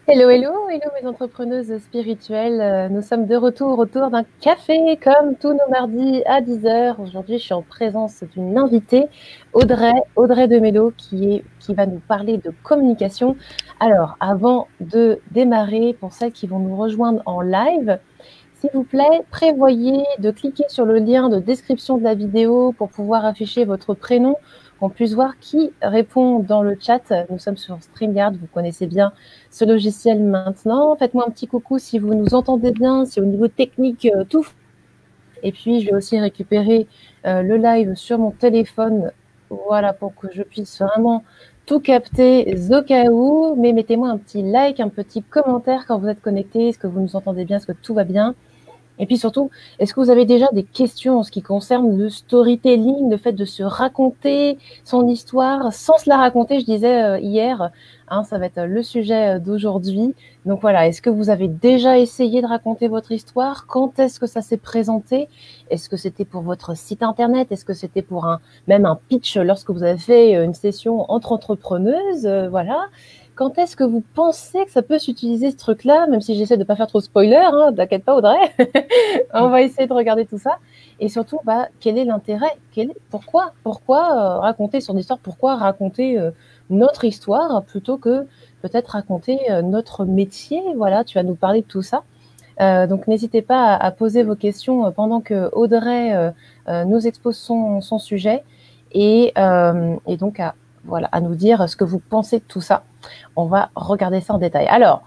Hello, hello, hello mes entrepreneuses spirituelles. Nous sommes de retour autour d'un café comme tous nos mardis à 10 heures. Aujourd'hui, je suis en présence d'une invitée, Audrey Demello, qui va nous parler de communication. Alors, avant de démarrer, pour celles qui vont nous rejoindre en live, s'il vous plaît, prévoyez de cliquer sur le lien de description de la vidéo pour pouvoir afficher votre prénom, qu'on puisse voir qui répond dans le chat. Nous sommes sur StreamYard, vous connaissez bien ce logiciel maintenant. Faites-moi un petit coucou si vous nous entendez bien, si au niveau technique tout. Et puis, je vais aussi récupérer le live sur mon téléphone, voilà, pour que je puisse vraiment tout capter au cas où. Mais mettez-moi un petit like, un petit commentaire quand vous êtes connecté, est-ce que vous nous entendez bien, est-ce que tout va bien? Et puis surtout, est-ce que vous avez déjà des questions en ce qui concerne le storytelling, le fait de se raconter son histoire sans se la raconter, je disais hier, hein, ça va être le sujet d'aujourd'hui. Donc voilà, est-ce que vous avez déjà essayé de raconter votre histoire? Quand est-ce que ça s'est présenté? Est-ce que c'était pour votre site internet? Est-ce que c'était pour même un pitch lorsque vous avez fait une session entre entrepreneuses? Voilà. Quand est-ce que vous pensez que ça peut s'utiliser ce truc-là, même si j'essaie de ne pas faire trop spoiler, hein, t'inquiète pas Audrey, on va essayer de regarder tout ça. Et surtout, quel est l'intérêt? Pourquoi raconter son histoire? Pourquoi raconter notre histoire plutôt que peut-être raconter notre métier? Voilà, tu vas nous parler de tout ça. Donc n'hésitez pas à poser vos questions pendant que Audrey nous expose son sujet et donc à nous dire ce que vous pensez de tout ça. On va regarder ça en détail. Alors,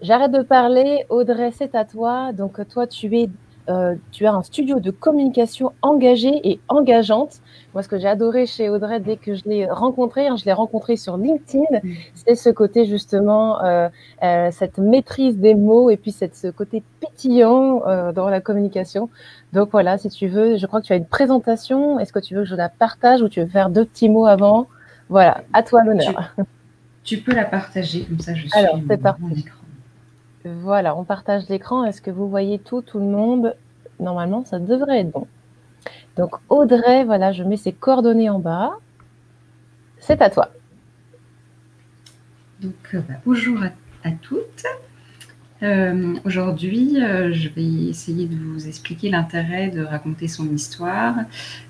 j'arrête de parler. Audrey, c'est à toi. Donc, toi, tu as un studio de communication engagé et engageante. Moi, ce que j'ai adoré chez Audrey, dès que je l'ai rencontrée, je l'ai rencontrée sur LinkedIn, c'est ce côté justement, cette maîtrise des mots et puis ce côté pétillant dans la communication. Donc voilà, si tu veux, je crois que tu as une présentation. Est-ce que tu veux que je la partage ou tu veux faire deux petits mots avant? Voilà, à toi l'honneur. Tu peux la partager, comme ça je suis Alors, c'est mon parti. écran. Voilà, on partage l'écran. Est-ce que vous voyez tout le monde? Normalement, ça devrait être bon. Donc, Audrey, voilà, je mets ses coordonnées en bas. C'est à toi. Donc, bonjour à toutes. Aujourd'hui, je vais essayer de vous expliquer l'intérêt de raconter son histoire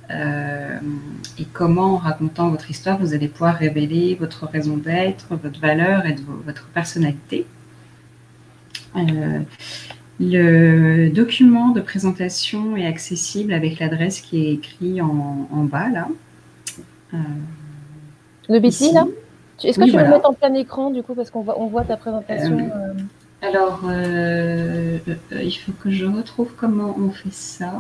et comment, en racontant votre histoire, vous allez pouvoir révéler votre raison d'être, votre valeur et votre personnalité. Le document de présentation est accessible avec l'adresse qui est écrite en bas, là. Le Bitly, là? Est-ce que tu veux le mettre en plein écran, du coup, parce qu'on voit ta présentation Alors, il faut que je retrouve comment on fait ça.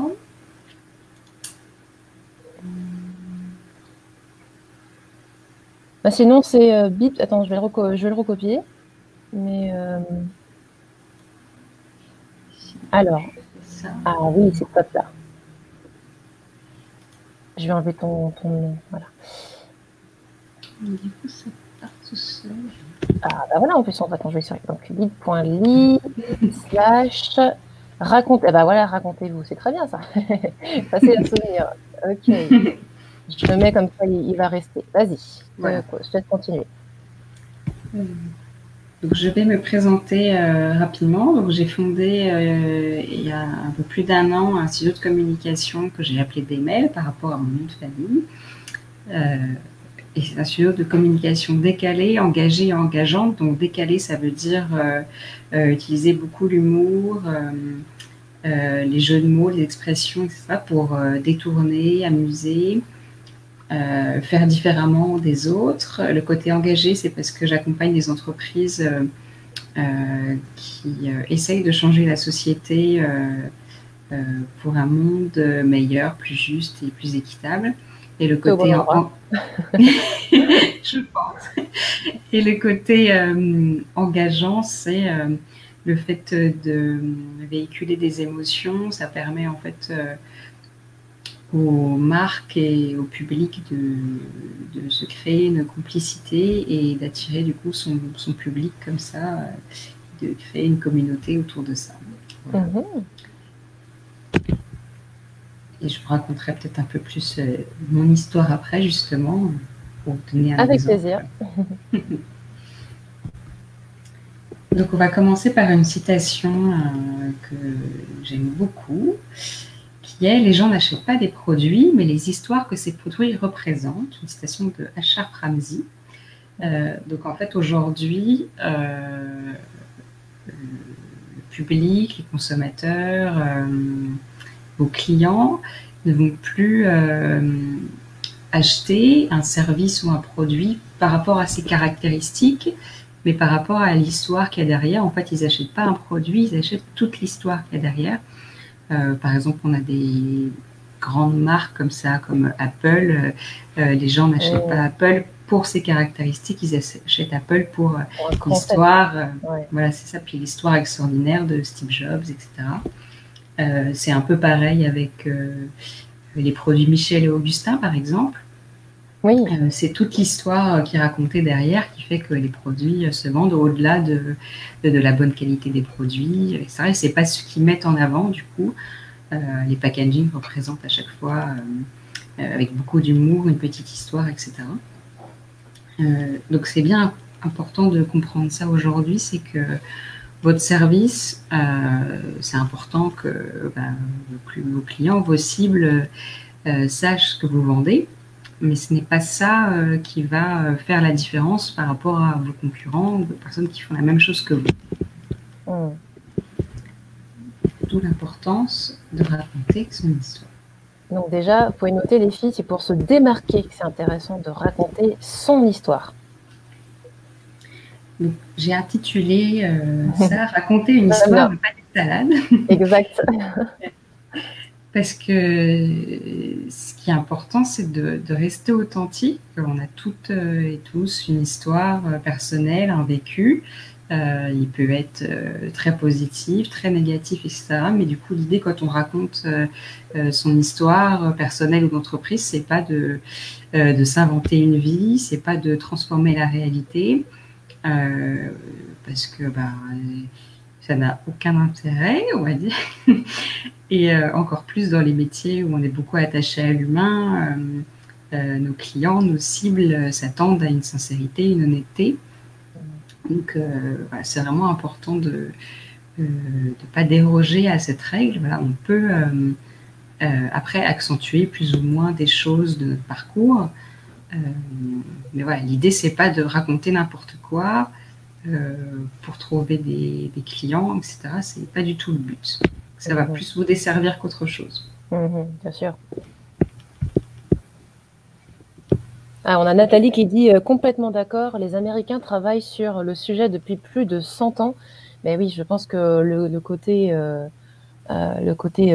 Sinon, c'est bip. Attends, je vais le recopier. Mais alors, oui, c'est top là. Je vais enlever ton nom. Voilà. Du coup, ça part tout seul. Voilà, en plus, attends, je vais sur donc bit.ly / raconte. Voilà, racontez-vous. C'est très bien ça. Facile à souvenir. Ok. Je le mets comme ça, il va rester. Vas-y, voilà. Je te laisse continuer. Donc, je vais me présenter rapidement. Donc, j'ai fondé il y a un peu plus d'1 an un studio de communication que j'ai appelé Démel par rapport à mon nom de famille. Et c'est un studio de communication décalée, engagée et engageante. Donc, décalée, ça veut dire utiliser beaucoup l'humour, les jeux de mots, les expressions, etc. pour détourner, amuser, faire différemment des autres. Le côté engagé, c'est parce que j'accompagne des entreprises qui essayent de changer la société pour un monde meilleur, plus juste et plus équitable. Et le côté je pense. Et le côté engageant, c'est le fait de véhiculer des émotions. Ça permet en fait aux marques et au public de se créer une complicité et d'attirer du coup son public comme ça, de créer une communauté autour de ça. Voilà. Et je vous raconterai peut-être un peu plus mon histoire après, justement, pour donner un exemple. Avec exemple. plaisir. Donc, on va commencer par une citation que j'aime beaucoup, qui est « Les gens n'achètent pas des produits, mais les histoires que ces produits représentent », une citation de Ashraf Ramzi. Donc, en fait, aujourd'hui, le public, les consommateurs, vos clients ne vont plus acheter un service ou un produit par rapport à ses caractéristiques, mais par rapport à l'histoire qu'il y a derrière. En fait, ils n'achètent pas un produit, ils achètent toute l'histoire qu'il y a derrière. Par exemple, on a des grandes marques comme ça, comme Apple. Les gens n'achètent pas Apple pour ses caractéristiques, ils achètent Apple pour l'histoire. Voilà, c'est ça. Puis l'histoire extraordinaire de Steve Jobs, etc. C'est un peu pareil avec les produits Michel et Augustin, par exemple. Oui. C'est toute l'histoire qui est racontée derrière qui fait que les produits se vendent au-delà de la bonne qualité des produits, etc. Et c'est pas ce qu'ils mettent en avant, du coup. Les packaging représentent à chaque fois, avec beaucoup d'humour, une petite histoire, etc. Donc c'est bien important de comprendre ça aujourd'hui, c'est que votre service, c'est important que vos clients, vos cibles sachent ce que vous vendez. Mais ce n'est pas ça qui va faire la différence par rapport à vos concurrents ou aux personnes qui font la même chose que vous. D'où l'importance de raconter son histoire. Donc déjà, vous pouvez noter les filles, c'est pour se démarquer que c'est intéressant de raconter son histoire. J'ai intitulé ça « Raconter une histoire, mais pas des salades ». Exact. Parce que ce qui est important, c'est de rester authentique. On a toutes et tous une histoire personnelle, un vécu. Il peut être très positif, très négatif, etc. Mais du coup, l'idée, quand on raconte son histoire personnelle ou d'entreprise, c'est pas de s'inventer une vie, c'est pas de transformer la réalité, parce que ça n'a aucun intérêt, on va dire. Et encore plus dans les métiers où on est beaucoup attaché à l'humain, nos clients, nos cibles s'attendent à une sincérité, une honnêteté. Donc, c'est vraiment important de ne pas déroger à cette règle. Voilà, on peut après accentuer plus ou moins des choses de notre parcours. Mais voilà, l'idée, c'est pas de raconter n'importe quoi pour trouver des clients, etc. C'est pas du tout le but. Ça va plus vous desservir qu'autre chose. Bien sûr. Ah, on a Nathalie qui dit complètement d'accord, les Américains travaillent sur le sujet depuis plus de 100 ans. Mais oui, je pense que le côté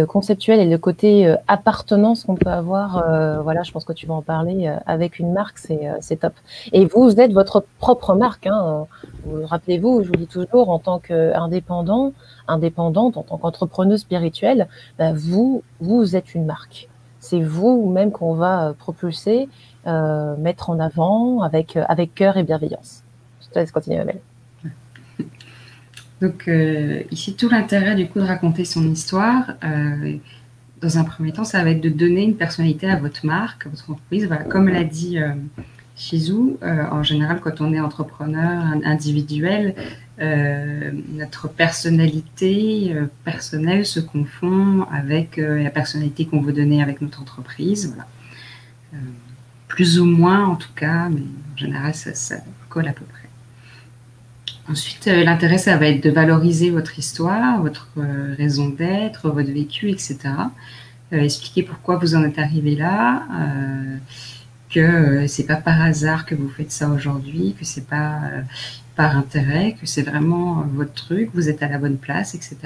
conceptuel et le côté appartenance qu'on peut avoir, voilà, je pense que tu vas en parler avec une marque, c'est top. Et vous êtes votre propre marque, hein. Rappelez-vous, je vous dis toujours, en tant qu'indépendante, en tant qu'entrepreneuse spirituelle, vous êtes une marque. C'est vous-même qu'on va propulser, mettre en avant avec cœur et bienveillance. Je te laisse continuer, Amel. Donc ici, tout l'intérêt du coup de raconter son histoire, dans un premier temps, ça va être de donner une personnalité à votre marque, à votre entreprise. Voilà, comme l'a dit Shizou, en général, quand on est entrepreneur individuel, notre personnalité personnelle se confond avec la personnalité qu'on veut donner avec notre entreprise. Voilà. Plus ou moins en tout cas, mais en général, ça colle à peu près. Ensuite, l'intérêt, ça va être de valoriser votre histoire, votre raison d'être, votre vécu, etc. Expliquer pourquoi vous en êtes arrivé là, que c'est pas par hasard que vous faites ça aujourd'hui, que c'est pas par intérêt, que c'est vraiment votre truc, vous êtes à la bonne place, etc.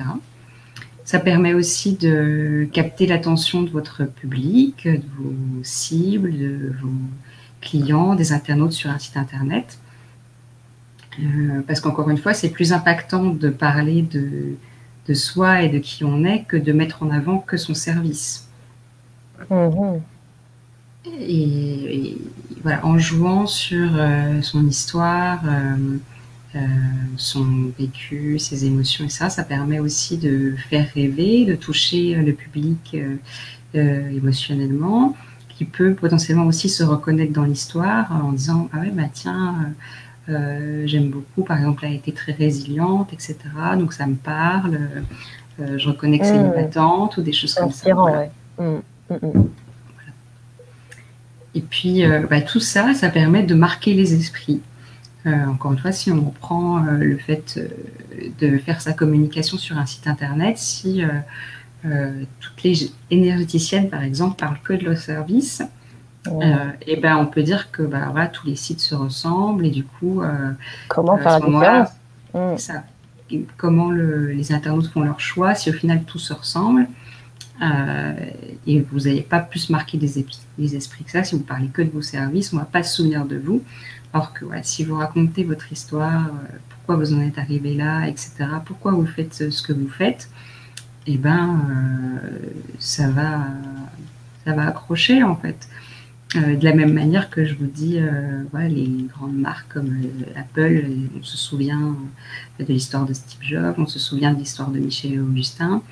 Ça permet aussi de capter l'attention de votre public, de vos cibles, de vos clients, des internautes sur un site internet. Parce qu'encore une fois, c'est plus impactant de parler de soi et de qui on est que de mettre en avant que son service. Et voilà, en jouant sur son histoire, son vécu, ses émotions, et ça permet aussi de faire rêver, de toucher le public émotionnellement, qui peut potentiellement aussi se reconnaître dans l'histoire en disant « Ah ouais, bah tiens… J'aime beaucoup, par exemple, elle a été très résiliente, etc. Donc ça me parle. Je reconnais que c'est une battante ou des choses comme ça. Voilà. Ouais. Et puis, tout ça, ça permet de marquer les esprits. Encore une fois, si on prend le fait de faire sa communication sur un site internet, si toutes les énergéticiennes, par exemple, parlent que de leur service, et ben on peut dire que voilà, tous les sites se ressemblent et du coup, comment faire la différence? Ça, comment les internautes font leur choix, si au final tout se ressemble. Et vous n'allez pas plus marquer les esprits que ça. Si vous parlez que de vos services, on ne va pas se souvenir de vous. Alors que voilà, si vous racontez votre histoire, pourquoi vous en êtes arrivé là, etc., pourquoi vous faites ce que vous faites, et ben ça va accrocher en fait. De la même manière que je vous dis, voilà, les grandes marques comme Apple, on se souvient de l'histoire de Steve Jobs, on se souvient de l'histoire de Michel et Augustin,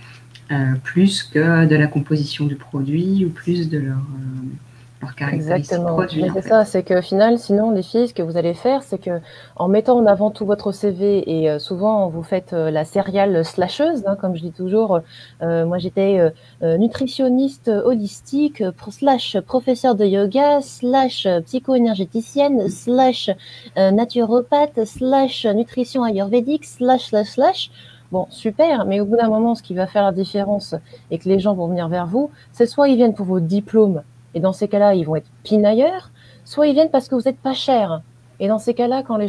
plus que de la composition du produit ou plus de leur caractéristiques produits. Mais c'est ça, c'est qu'au final, sinon, les filles, ce que vous allez faire, c'est que en mettant en avant tout votre CV, et souvent vous faites la serial slasheuse, hein, comme je dis toujours. Moi, j'étais nutritionniste holistique, slash professeur de yoga, slash psycho-énergéticienne, slash naturopathe, slash nutrition ayurvédique, slash. Bon, super, mais au bout d'un moment, ce qui va faire la différence et que les gens vont venir vers vous, c'est soit ils viennent pour vos diplômes, et dans ces cas-là, ils vont être pinailleurs, soit ils viennent parce que vous n'êtes pas cher. Et dans ces cas-là, quand les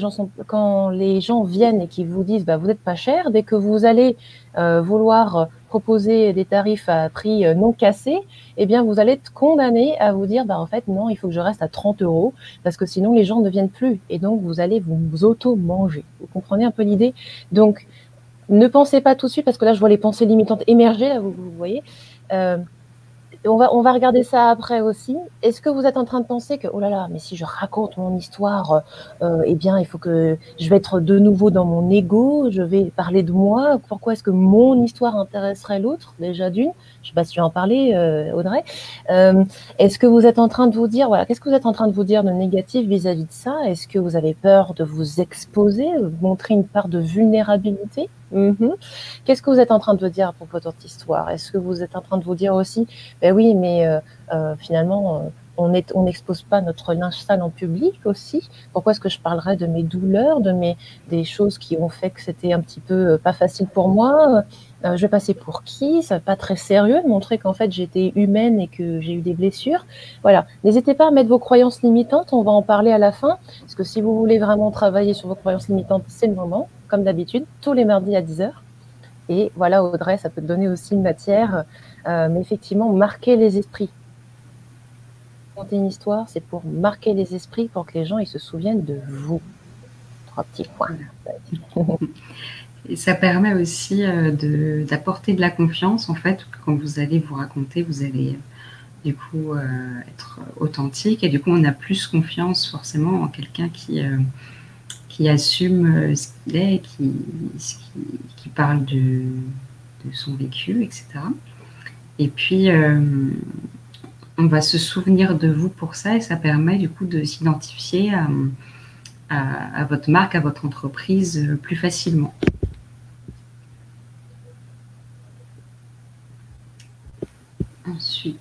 gens viennent et qu'ils vous disent vous n'êtes pas cher, dès que vous allez vouloir proposer des tarifs à prix non cassé, eh bien vous allez être condamné à vous dire en fait non, il faut que je reste à 30 € parce que sinon les gens ne viennent plus. Et donc vous allez vous auto-manger. Vous comprenez un peu l'idée? Donc ne pensez pas tout de suite, parce que là je vois les pensées limitantes émerger, là, vous voyez. On va regarder ça après aussi. Est-ce que vous êtes en train de penser que, oh là là, mais si je raconte mon histoire, eh bien, il faut que je vais être de nouveau dans mon ego, je vais parler de moi. Pourquoi est-ce que mon histoire intéresserait l'autre, déjà d'une? Je ne sais pas si tu veux en parler, Audrey. Est-ce que vous êtes en train de vous dire, voilà, qu'est-ce que vous êtes en train de vous dire de négatif vis-à-vis de ça? Est-ce que vous avez peur de vous exposer, montrer une part de vulnérabilité? Qu'est-ce que vous êtes en train de vous dire pour votre histoire? Est-ce que vous êtes en train de vous dire aussi, oui, mais finalement, on n'expose pas notre linge sale en public aussi? Pourquoi est-ce que je parlerais de mes douleurs, des choses qui ont fait que c'était un petit peu pas facile pour moi? Je vais passer pour qui? C'est pas très sérieux de montrer qu'en fait j'étais humaine et que j'ai eu des blessures. Voilà, n'hésitez pas à mettre vos croyances limitantes, on va en parler à la fin, parce que si vous voulez vraiment travailler sur vos croyances limitantes, c'est le moment, comme d'habitude, tous les mardis à 10h. Et voilà, Audrey, ça peut te donner aussi une matière, mais effectivement, marquer les esprits. Raconter une histoire, c'est pour marquer les esprits, pour que les gens ils se souviennent de vous. 3 petits points. Et ça permet aussi d'apporter de la confiance, en fait, quand vous allez vous raconter, vous allez du coup être authentique, et du coup on a plus confiance forcément en quelqu'un qui assume ce qu'il est, qui parle de son vécu, etc. Et puis on va se souvenir de vous pour ça, et ça permet du coup de s'identifier à votre marque, à votre entreprise plus facilement. Ensuite,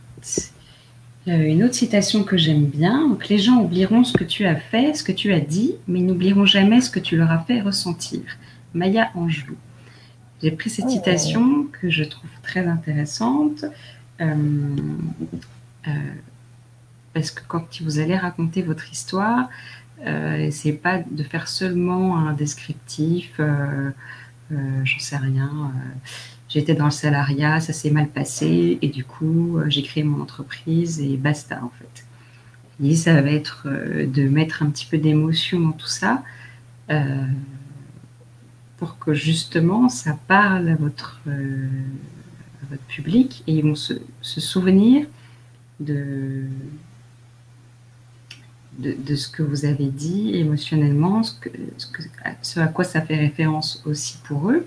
une autre citation que j'aime bien. Donc, les gens oublieront ce que tu as fait, ce que tu as dit, mais ils n'oublieront jamais ce que tu leur as fait ressentir. Maya Angelou. J'ai pris cette citation que je trouve très intéressante parce que quand vous allez raconter votre histoire, c'est pas de faire seulement un descriptif, j'en sais rien. J'étais dans le salariat, ça s'est mal passé, et du coup, j'ai créé mon entreprise, et basta, en fait. Et ça va être de mettre un petit peu d'émotion dans tout ça, pour que justement, ça parle à votre public, et ils vont se souvenir de ce que vous avez dit émotionnellement, ce à quoi ça fait référence aussi pour eux.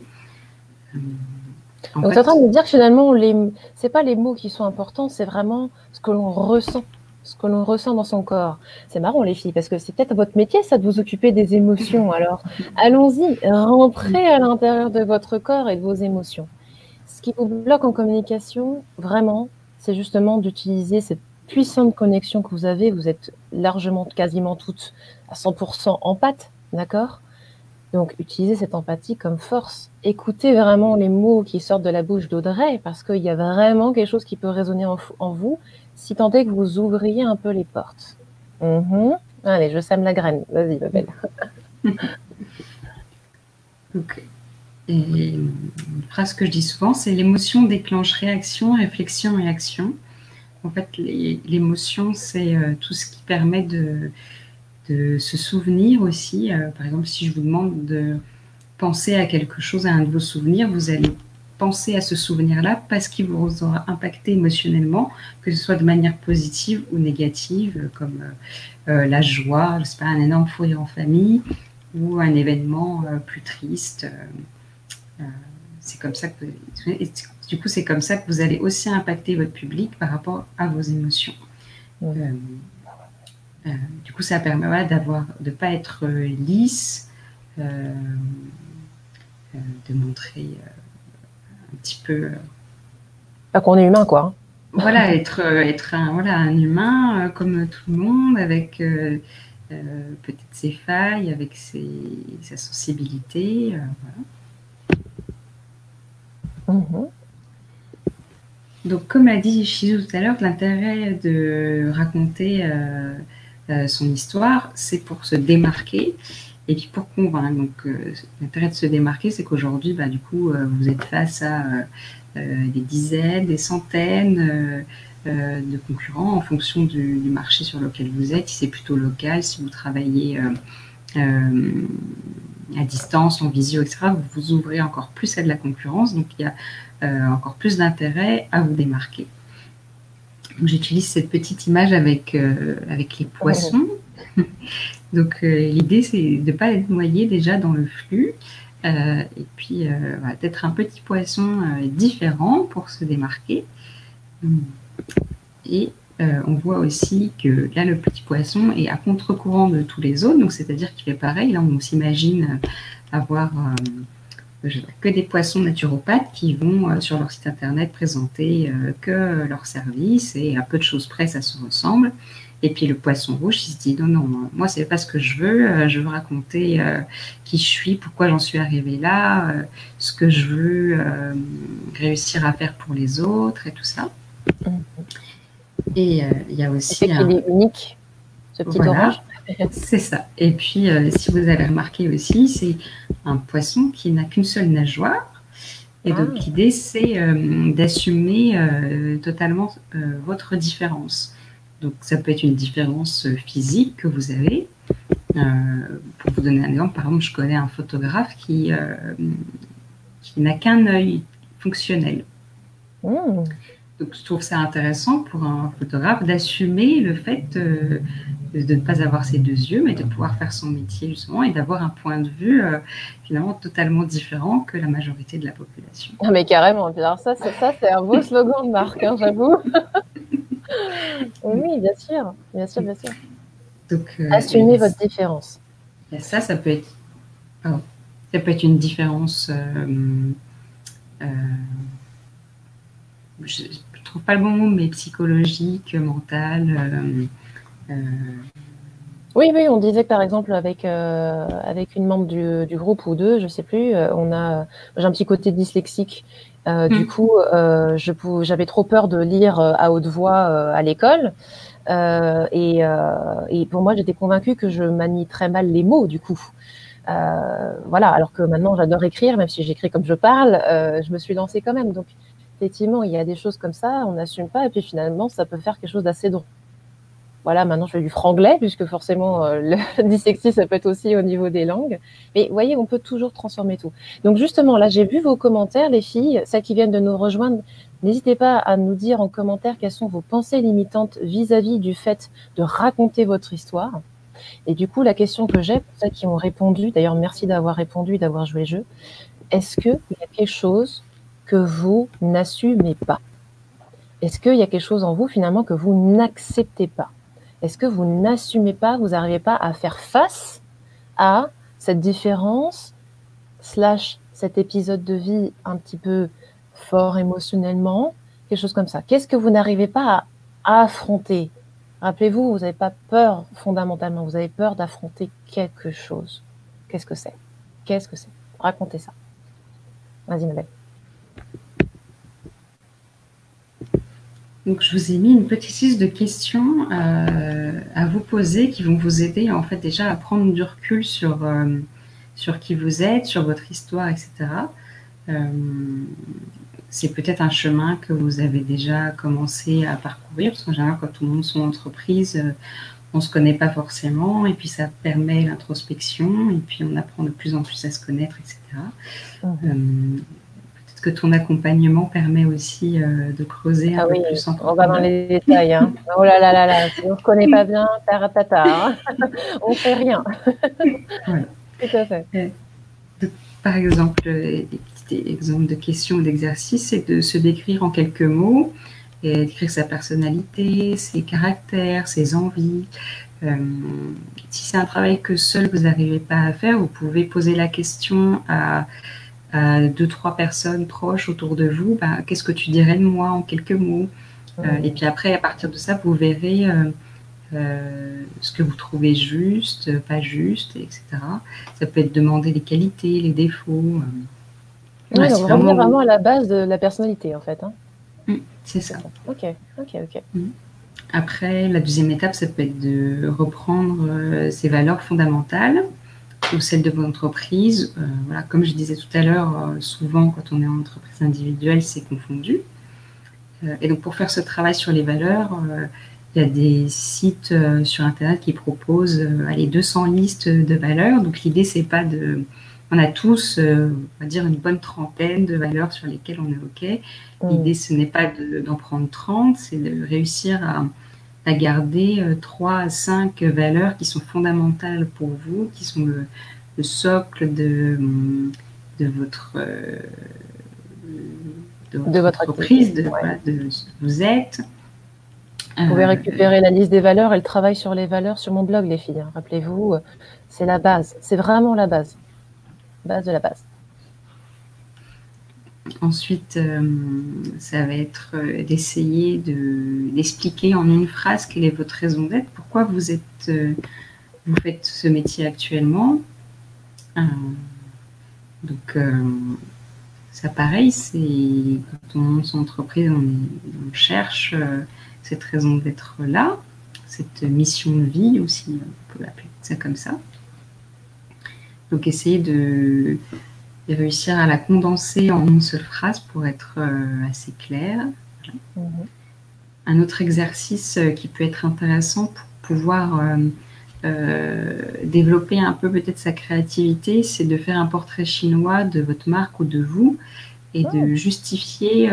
Donc, tu es en train de me dire que finalement, c'est pas les mots qui sont importants, c'est vraiment ce que l'on ressent. ce que l'on ressent dans son corps. C'est marrant les filles, parce que c'est peut-être votre métier, ça, de vous occuper des émotions. Alors, allons-y, rentrez à l'intérieur de votre corps et de vos émotions. Ce qui vous bloque en communication, vraiment, c'est justement d'utiliser cette puissante connexion que vous avez. Vous êtes largement, quasiment toutes à 100% empathes, d'accord? Donc, utilisez cette empathie comme force. Écoutez vraiment les mots qui sortent de la bouche d'Audrey, parce qu'il y a vraiment quelque chose qui peut résonner en vous, si tant est que vous ouvriez un peu les portes. Allez, je sème la graine. Vas-y, Babel. Donc, et une phrase que je dis souvent, c'est l'émotion déclenche réaction, réflexion et action. En fait, l'émotion, c'est tout ce qui permet de se souvenir aussi. Par exemple, si je vous demande de penser à quelque chose, à un de vos souvenirs, vous allez penser à ce souvenir-là parce qu'il vous aura impacté émotionnellement, que ce soit de manière positive ou négative, comme la joie, je sais pas, un énorme fou rire en famille ou un événement plus triste. C'est comme ça que du coup, c'est comme ça que vous allez aussi impacter votre public par rapport à vos émotions. Du coup, ça permet de ne pas être lisse, de montrer un petit peu. Pas qu'on est humain, quoi. Voilà, être un humain comme tout le monde, avec peut-être ses failles, avec sa sensibilité. Voilà. Donc, comme l'a dit Shizou tout à l'heure, l'intérêt de raconter son histoire, c'est pour se démarquer et puis pour convaincre. Donc, l'intérêt de se démarquer, c'est qu'aujourd'hui, du coup, vous êtes face à des dizaines, des centaines de concurrents en fonction du marché sur lequel vous êtes. Si c'est plutôt local, si vous travaillez à distance, en visio, etc., vous vous ouvrez encore plus à de la concurrence. Donc, il y a encore plus d'intérêt à vous démarquer. J'utilise cette petite image avec les poissons. Donc, l'idée, c'est de ne pas être noyé déjà dans le flux et puis d'être un petit poisson différent pour se démarquer. Et on voit aussi que là, le petit poisson est à contre-courant de tous les autres. Donc, c'est-à-dire qu'il fait pareil. Là, on s'imagine avoir que des poissons naturopathes qui vont sur leur site internet présenter que leurs services et à peu de choses près, ça se ressemble. Et puis le poisson rouge, il se dit non, moi c'est pas ce que je veux raconter qui je suis, pourquoi j'en suis arrivée là, ce que je veux réussir à faire pour les autres et tout ça. Et il y a aussi... C'est qu'il est unique, ce petit orange. C'est ça. Et puis, si vous avez remarqué aussi, c'est un poisson qui n'a qu'une seule nageoire. Et donc, l'idée, c'est d'assumer totalement votre différence. Donc, ça peut être une différence physique que vous avez. Pour vous donner un exemple, par exemple, je connais un photographe qui n'a qu'un œil fonctionnel. Donc, je trouve ça intéressant pour un photographe d'assumer le fait de ne pas avoir ses deux yeux, mais de pouvoir faire son métier justement et d'avoir un point de vue finalement totalement différent que la majorité de la population. Ah, mais carrément. Alors ça c'est un beau slogan de marque, hein, j'avoue. Oui, bien sûr. Donc, assumez votre différence. Ça peut être, une différence. Je ne trouve pas le bon mot, mais psychologique, mentale. Oui, on disait que par exemple avec une membre du groupe ou deux, je sais plus, j'ai un petit côté dyslexique. Du coup, j'avais trop peur de lire à haute voix à l'école. Et pour moi, j'étais convaincue que je manie très mal les mots, du coup. Voilà, alors que maintenant, j'adore écrire, même si j'écris comme je parle, je me suis lancée quand même. Donc, effectivement, il y a des choses comme ça, on n'assume pas, et puis finalement, ça peut faire quelque chose d'assez drôle. Voilà, maintenant je fais du franglais, puisque forcément, la dyslexie, ça peut être aussi au niveau des langues. Mais vous voyez, on peut toujours transformer tout. Donc justement, là, j'ai vu vos commentaires, les filles, celles qui viennent de nous rejoindre. N'hésitez pas à nous dire en commentaire quelles sont vos pensées limitantes vis-à-vis du fait de raconter votre histoire. Et du coup, la question que j'ai, pour celles qui ont répondu, d'ailleurs, merci d'avoir répondu et d'avoir joué le jeu, est-ce qu'il y a quelque chose que vous n'assumez pas? Est-ce qu'il y a quelque chose en vous, finalement, que vous n'acceptez pas? Est-ce que vous n'assumez pas, vous n'arrivez pas à faire face à cette différence, cet épisode de vie un petit peu fort émotionnellement, quelque chose comme ça? Qu'est-ce que vous n'arrivez pas à affronter? Rappelez-vous, vous n'avez pas peur fondamentalement, vous avez peur d'affronter quelque chose. Qu'est-ce que c'est? Qu'est-ce que c'est? Racontez ça. Vas-y, Mabel. Donc, je vous ai mis une petite liste de questions à vous poser qui vont vous aider en fait déjà à prendre du recul sur qui vous êtes, sur votre histoire, etc. C'est peut-être un chemin que vous avez déjà commencé à parcourir, parce qu'en général, quand tout le monde son entreprise, on ne se connaît pas forcément, et puis ça permet l'introspection, et puis on apprend de plus en plus à se connaître, etc. Que ton accompagnement permet aussi de creuser un peu plus en profondeur. On va dans les détails. Hein. Oh là là là là, si on ne se connaît pas bien, taratata, hein. On ne fait rien. Ouais. Tout à fait. Par exemple, des petits exemples de questions ou d'exercices, c'est de se décrire en quelques mots, et décrire sa personnalité, ses caractères, ses envies. Si c'est un travail que seul vous n'arrivez pas à faire, vous pouvez poser la question à 2-3 personnes proches autour de vous, qu'est-ce que tu dirais de moi en quelques mots? Et puis après, à partir de ça, vous verrez ce que vous trouvez juste, pas juste, etc. Ça peut être demander les qualités, les défauts. Oui, donc revenir vraiment à la base de la personnalité, en fait. Hein. C'est ça. Ok. Après, la deuxième étape, ça peut être de reprendre ses valeurs fondamentales ou celle de votre entreprise. Voilà, comme je disais tout à l'heure, souvent quand on est en entreprise individuelle, c'est confondu. Et donc pour faire ce travail sur les valeurs, il y a des sites sur Internet qui proposent 200 listes de valeurs. Donc l'idée, c'est pas de... On a tous, on va dire, une bonne trentaine de valeurs sur lesquelles on est OK. L'idée, ce n'est pas d'en prendre 30, c'est de réussir à garder 3 à 5 valeurs qui sont fondamentales pour vous, qui sont le socle de votre entreprise, de ce que vous êtes. Vous pouvez récupérer la liste des valeurs et le travail sur les valeurs sur mon blog, les filles. Hein. Rappelez-vous, c'est la base. C'est vraiment la base. Base de la base. Ensuite, ça va être d'essayer d'expliquer en une phrase quelle est votre raison d'être, pourquoi vous faites ce métier actuellement. Donc, ça pareil, c'est quand on monte son entreprise, on cherche cette raison d'être là, cette mission de vie aussi, on peut l'appeler ça comme ça. Donc, essayer de réussir à la condenser en une seule phrase pour être assez clair. Voilà. Un autre exercice qui peut être intéressant pour pouvoir développer un peu peut-être sa créativité, c'est de faire un portrait chinois de votre marque ou de vous et de justifier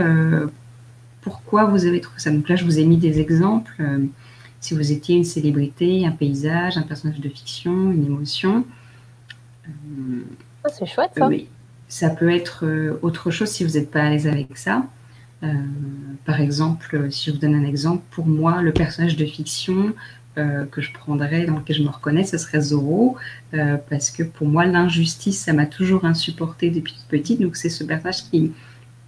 pourquoi vous avez trouvé ça. Donc là, je vous ai mis des exemples. Si vous étiez une célébrité, un paysage, un personnage de fiction, une émotion. C'est chouette, ça. Oui. Ça peut être autre chose si vous n'êtes pas à l'aise avec ça. Par exemple, si je vous donne un exemple, pour moi, le personnage de fiction que je prendrais, dans lequel je me reconnais, ce serait Zorro, parce que pour moi, l'injustice, ça m'a toujours insupporté depuis toute petite. Donc, c'est ce personnage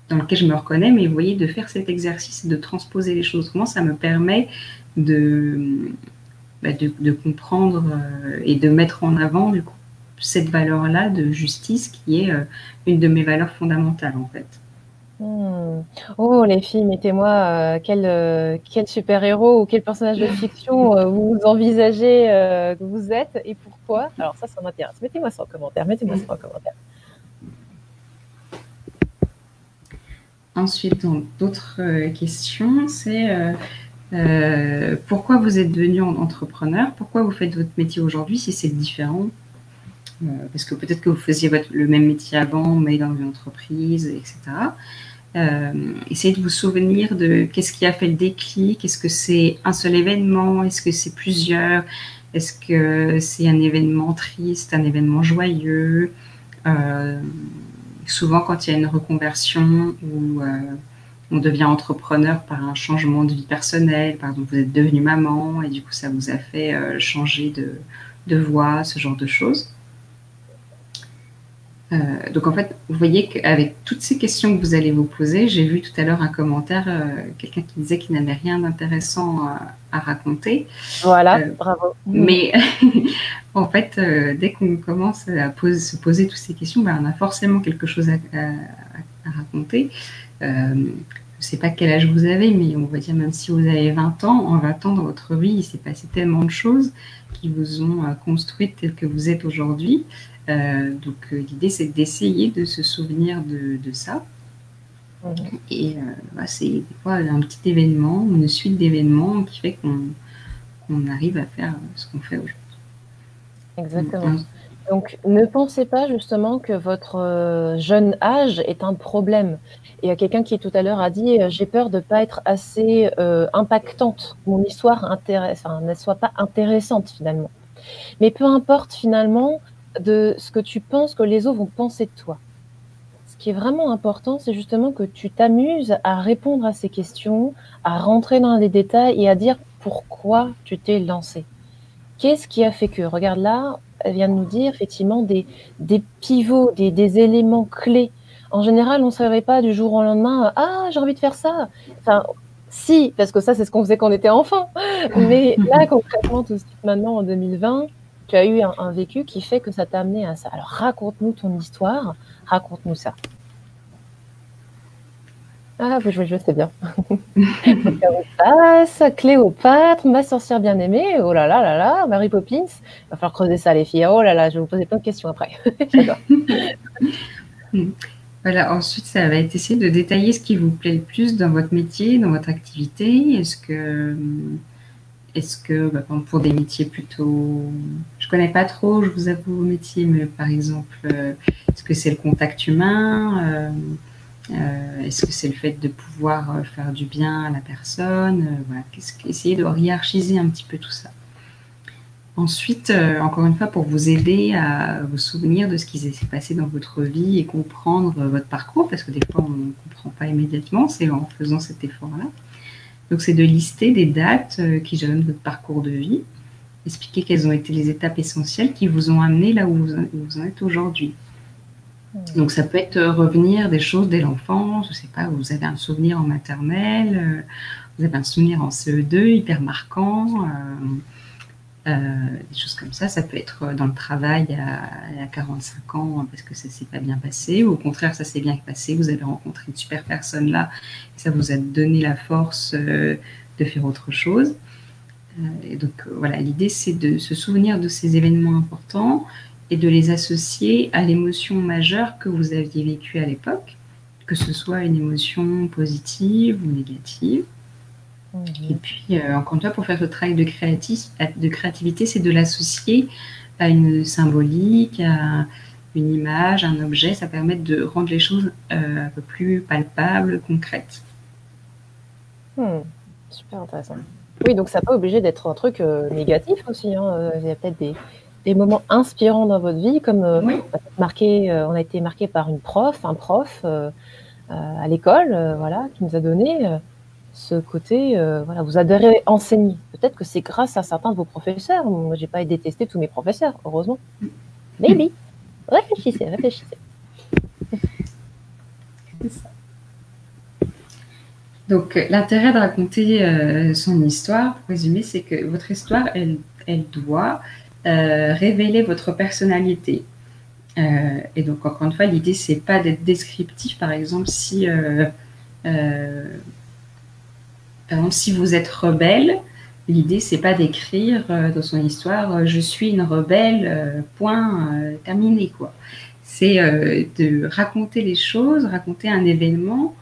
dans lequel je me reconnais. Mais vous voyez, de faire cet exercice et de transposer les choses autrement, ça me permet de comprendre et de mettre en avant, du coup, cette valeur-là de justice qui est une de mes valeurs fondamentales, en fait. Oh, les filles, mettez-moi quel super-héros ou quel personnage de fiction vous envisagez que vous êtes et pourquoi. Alors ça m'intéresse. Mettez-moi ça en commentaire. Ensuite, dans d'autres questions, c'est pourquoi vous êtes devenu entrepreneur? Pourquoi vous faites votre métier aujourd'hui si c'est différent? Parce que peut-être que vous faisiez le même métier avant, mais dans une entreprise, etc. Essayez de vous souvenir de qu'est-ce qui a fait le déclic. Est-ce que c'est un seul événement? Est-ce que c'est plusieurs? Est-ce que c'est un événement triste, un événement joyeux? Souvent, quand il y a une reconversion ou on devient entrepreneur par un changement de vie personnelle. Par exemple, vous êtes devenue maman et du coup, ça vous a fait changer de voie, ce genre de choses. Donc en fait, vous voyez qu'avec toutes ces questions que vous allez vous poser, j'ai vu tout à l'heure un commentaire, quelqu'un qui disait qu'il n'avait rien d'intéressant à raconter. Voilà, bravo. Mais en fait, dès qu'on commence à se poser toutes ces questions, ben, on a forcément quelque chose à raconter. Je ne sais pas quel âge vous avez, mais on va dire même si vous avez 20 ans, en 20 ans dans votre vie, il s'est passé tellement de choses qui vous ont construite telle que vous êtes aujourd'hui. Donc l'idée, c'est d'essayer de se souvenir de ça. Et c'est des fois un petit événement, une suite d'événements qui fait qu'on arrive à faire ce qu'on fait aujourd'hui. Exactement. Donc, ne pensez pas justement que votre jeune âge est un problème. Il y a quelqu'un qui tout à l'heure a dit j'ai peur de ne pas être assez impactante, mon histoire ne soit pas intéressante finalement. Mais peu importe finalement de ce que tu penses que les autres vont penser de toi. Ce qui est vraiment important, c'est justement que tu t'amuses à répondre à ces questions, à rentrer dans les détails et à dire pourquoi tu t'es lancé. Qu'est-ce qui a fait que, regarde là, elle vient de nous dire effectivement des pivots, des éléments clés. En général, on ne savait pas du jour au lendemain, ah, j'ai envie de faire ça. Enfin, si, parce que ça, c'est ce qu'on faisait quand on était enfant. Mais là, concrètement, tout de suite maintenant, en 2020, tu as eu un vécu qui fait que ça t'a amené à ça. Alors, raconte-nous ton histoire, raconte-nous ça. Ah, vous jouez, c'est bien. Cléopâtre, ma sorcière bien-aimée, oh là là là là, Mary Poppins. Il va falloir creuser ça, les filles. Oh là là, je vais vous poser plein de questions après. J'adore. Voilà, ensuite, ça va être essayer de détailler ce qui vous plaît le plus dans votre métier, dans votre activité. Est-ce que pour des métiers plutôt... Je ne connais pas trop, je vous avoue, vos métiers, mais par exemple, est-ce que c'est le contact humain est-ce que c'est le fait de pouvoir faire du bien à la personne voilà, essayez de hiérarchiser un petit peu tout ça. Ensuite, encore une fois, pour vous aider à vous souvenir de ce qui s'est passé dans votre vie et comprendre votre parcours, parce que des fois, on ne comprend pas immédiatement, c'est en faisant cet effort-là. Donc, c'est de lister des dates qui jalonnent votre parcours de vie, expliquer quelles ont été les étapes essentielles qui vous ont amené là où vous en êtes aujourd'hui. Donc, ça peut être revenir des choses dès l'enfance, je ne sais pas, vous avez un souvenir en maternelle, vous avez un souvenir en CE2 hyper marquant, des choses comme ça. Ça peut être dans le travail à 45 ans parce que ça ne s'est pas bien passé, ou au contraire, ça s'est bien passé, vous avez rencontré une super personne là, et ça vous a donné la force de faire autre chose. Et donc, voilà, l'idée, c'est de se souvenir de ces événements importants, et de les associer à l'émotion majeure que vous aviez vécue à l'époque, que ce soit une émotion positive ou négative. Et puis, encore une fois, pour faire ce travail de créativité, c'est de l'associer à une symbolique, à une image, un objet. Ça permet de rendre les choses un peu plus palpables, concrètes. Super intéressant. Oui, donc ça n'est pas obligé d'être un truc négatif aussi. Hein. Il y a peut-être des moments inspirants dans votre vie, comme on a été marqué par un prof à l'école, voilà, qui nous a donné ce côté, voilà, vous adorez enseigner. Peut-être que c'est grâce à certains de vos professeurs. Moi, j'ai pas détesté tous mes professeurs, heureusement. Maybe. Réfléchissez. Donc, l'intérêt de raconter son histoire, pour résumer, c'est que votre histoire, elle doit révéler votre personnalité. Et donc, encore une fois, l'idée, c'est pas d'être descriptif. Par exemple, si vous êtes rebelle, l'idée, c'est pas d'écrire dans son histoire je suis une rebelle, point, terminé, quoi. C'est de raconter les choses, raconter un événement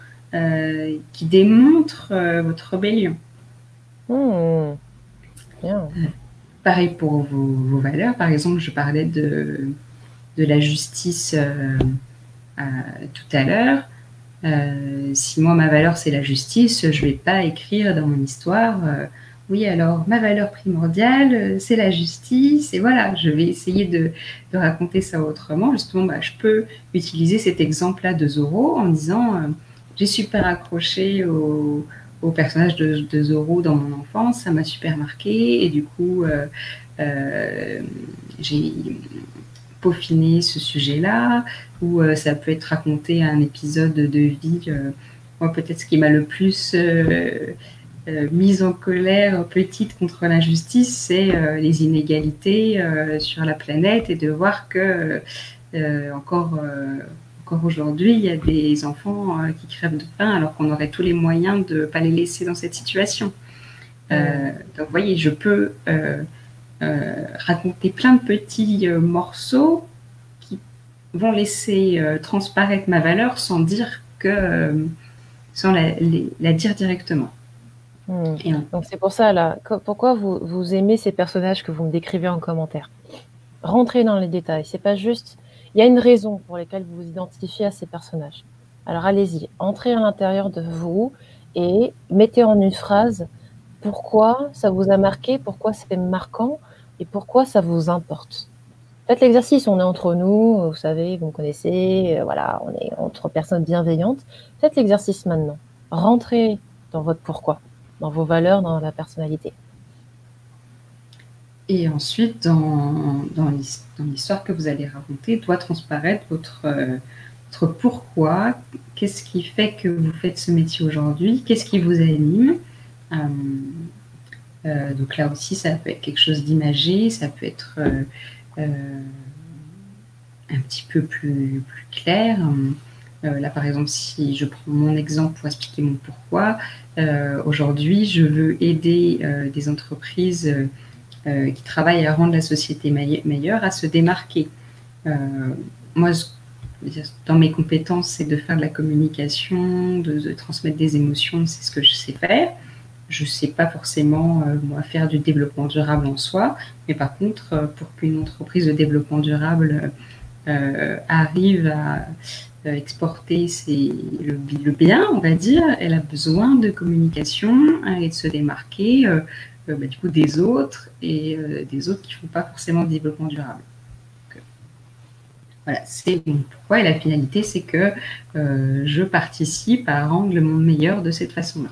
qui démontre votre rébellion. Bien. Pareil pour vos valeurs. Par exemple, je parlais de la justice tout à l'heure. Si moi, ma valeur, c'est la justice, je ne vais pas écrire dans mon histoire oui, alors, ma valeur primordiale, c'est la justice. Et voilà, je vais essayer de raconter ça autrement. Justement, je peux utiliser cet exemple-là de Zorro en disant j'ai super accroché au personnage de Zorro dans mon enfance, ça m'a super marqué, et du coup, j'ai peaufiner ce sujet-là, ou ça peut être raconté un épisode de vie. Moi, peut-être ce qui m'a le plus mise en colère petite contre l'injustice, c'est les inégalités sur la planète, et de voir que encore aujourd'hui, il y a des enfants qui crèvent de faim alors qu'on aurait tous les moyens de ne pas les laisser dans cette situation. Donc, vous voyez, je peux raconter plein de petits morceaux qui vont laisser transparaître ma valeur sans dire que, sans la dire directement. Donc c'est pour ça, là, pourquoi vous aimez ces personnages que vous me décrivez en commentaire. Rentrez dans les détails, c'est pas juste... Il y a une raison pour laquelle vous vous identifiez à ces personnages. Alors allez-y, entrez à l'intérieur de vous et mettez en une phrase pourquoi ça vous a marqué, pourquoi c'est marquant et pourquoi ça vous importe. Faites l'exercice, on est entre nous, vous savez, vous me connaissez, voilà, on est entre personnes bienveillantes. Faites l'exercice maintenant. Rentrez dans votre pourquoi, dans vos valeurs, dans la personnalité. Et ensuite, dans l'histoire que vous allez raconter, doit transparaître votre pourquoi, qu'est-ce qui fait que vous faites ce métier aujourd'hui, qu'est-ce qui vous anime. Donc là aussi, ça peut être quelque chose d'imagé, ça peut être un petit peu plus clair. Là, par exemple, si je prends mon exemple pour expliquer mon pourquoi, aujourd'hui, je veux aider des entreprises qui travaillent à rendre la société meilleure, à se démarquer. Moi, dans mes compétences, c'est de faire de la communication, de transmettre des émotions, c'est ce que je sais faire. Je ne sais pas forcément moi, faire du développement durable en soi, mais par contre, pour qu'une entreprise de développement durable arrive à exporter le bien, on va dire, elle a besoin de communication et de se démarquer du coup des autres et des autres qui ne font pas forcément de développement durable. Donc, voilà, c'est pourquoi, et la finalité, c'est que je participe à rendre le monde meilleur de cette façon-là.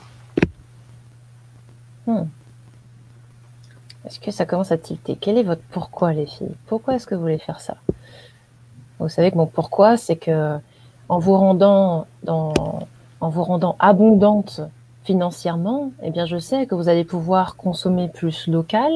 Est-ce que ça commence à tilter? Quel est votre pourquoi, les filles? Pourquoi est-ce que vous voulez faire ça? Vous savez que mon pourquoi, c'est que en vous rendant abondante financièrement, eh bien, je sais que vous allez pouvoir consommer plus local,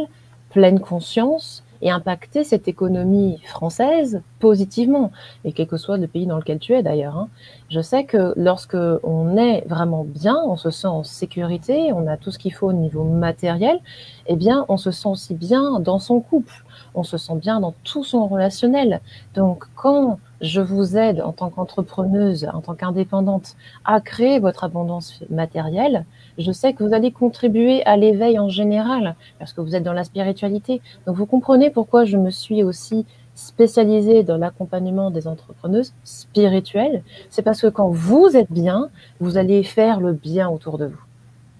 pleine conscience, et impacter cette économie française positivement, et quel que soit le pays dans lequel tu es d'ailleurs. Hein. Je sais que lorsque on est vraiment bien, on se sent en sécurité, on a tout ce qu'il faut au niveau matériel, eh bien, on se sent aussi bien dans son couple, on se sent bien dans tout son relationnel. Donc, quand je vous aide en tant qu'entrepreneuse, en tant qu'indépendante, à créer votre abondance matérielle, je sais que vous allez contribuer à l'éveil en général, parce que vous êtes dans la spiritualité. Donc, vous comprenez pourquoi je me suis aussi spécialisée dans l'accompagnement des entrepreneuses spirituelles. C'est parce que quand vous êtes bien, vous allez faire le bien autour de vous.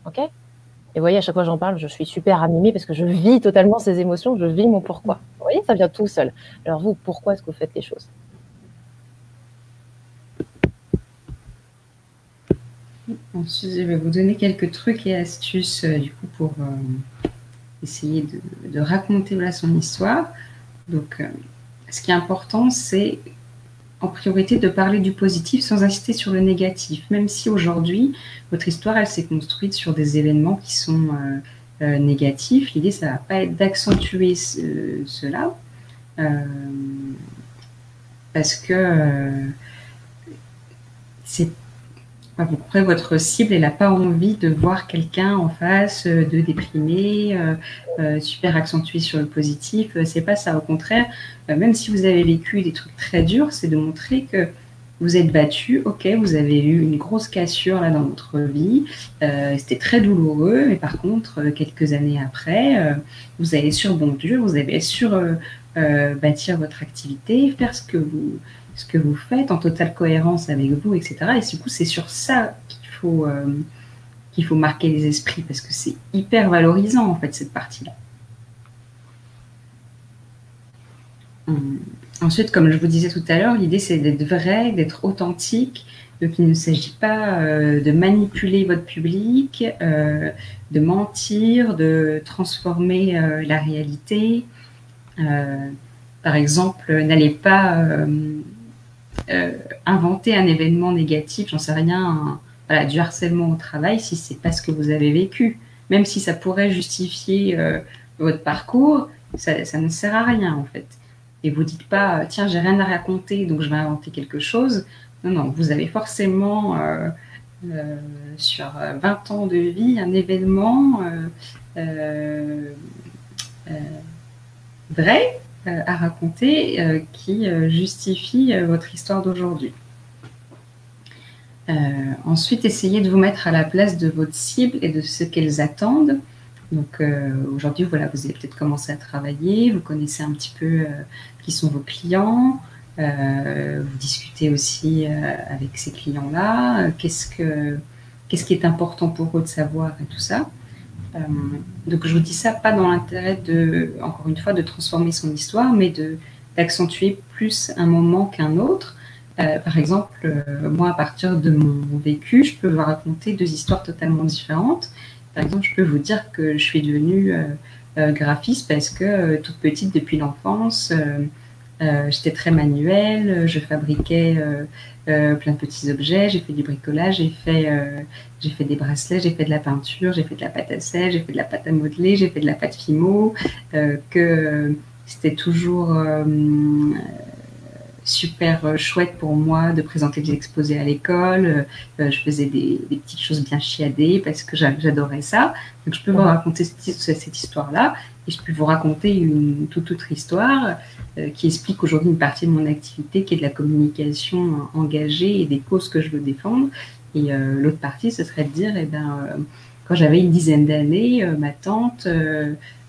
OK ? Et vous voyez, à chaque fois que j'en parle, je suis super animée parce que je vis totalement ces émotions, je vis mon pourquoi. Vous voyez, ça vient tout seul. Alors vous, pourquoi est-ce que vous faites les choses ? Ensuite, je vais vous donner quelques trucs et astuces du coup pour essayer de raconter son histoire. Donc, ce qui est important, c'est en priorité de parler du positif sans insister sur le négatif, même si aujourd'hui, votre histoire, elle s'est construite sur des événements qui sont négatifs. L'idée, ça ne va pas être d'accentuer cela, parce que c'est... Vous comprenez, votre cible, elle n'a pas envie de voir quelqu'un en face de déprimé, super accentué sur le positif. C'est pas ça. Au contraire, même si vous avez vécu des trucs très durs, c'est de montrer que vous êtes battu. Ok, vous avez eu une grosse cassure là dans votre vie. C'était très douloureux, mais par contre, quelques années après, vous avez surbondi, vous avez su bâtir votre activité, faire ce que vous faites en totale cohérence avec vous, etc. Et du coup, c'est sur ça qu'il faut marquer les esprits, parce que c'est hyper valorisant, en fait, cette partie-là. Ensuite, comme je vous disais tout à l'heure, l'idée, c'est d'être vrai, d'être authentique, Donc, il ne s'agit pas de manipuler votre public, de mentir, de transformer la réalité. Par exemple, n'allez pas inventer un événement négatif, j'en sais rien, voilà, du harcèlement au travail, si c'est pas ce que vous avez vécu. Même si ça pourrait justifier votre parcours, ça ne sert à rien en fait. Et vous dites pas, tiens, j'ai rien à raconter, donc je vais inventer quelque chose. Non, non, vous avez forcément sur 20 ans de vie un événement vrai à raconter qui justifie votre histoire d'aujourd'hui. Ensuite, essayez de vous mettre à la place de votre cible et de ce qu'elles attendent. Donc aujourd'hui, voilà, vous avez peut-être commencé à travailler, vous connaissez un petit peu qui sont vos clients, vous discutez aussi avec ces clients-là, qu'est-ce qui est important pour eux de savoir et tout ça. Donc je vous dis ça pas dans l'intérêt de, encore une fois, de transformer son histoire, mais d'accentuer plus un moment qu'un autre. Par exemple, moi, à partir de mon vécu, je peux vous raconter 2 histoires totalement différentes. Par exemple, je peux vous dire que je suis devenue graphiste parce que toute petite, depuis l'enfance, j'étais très manuelle, je fabriquais plein de petits objets, j'ai fait du bricolage, j'ai fait des bracelets, j'ai fait de la peinture, j'ai fait de la pâte à sel, j'ai fait de la pâte à modeler, j'ai fait de la pâte Fimo, que c'était toujours super chouette pour moi de présenter des exposés à l'école. Je faisais des petites choses bien chiadées parce que j'adorais ça. Donc je peux vous raconter cette histoire-là et je peux vous raconter une toute autre histoire qui explique aujourd'hui une partie de mon activité qui est de la communication engagée et des causes que je veux défendre. Et l'autre partie, ce serait de dire, quand j'avais une dizaine d'années, ma tante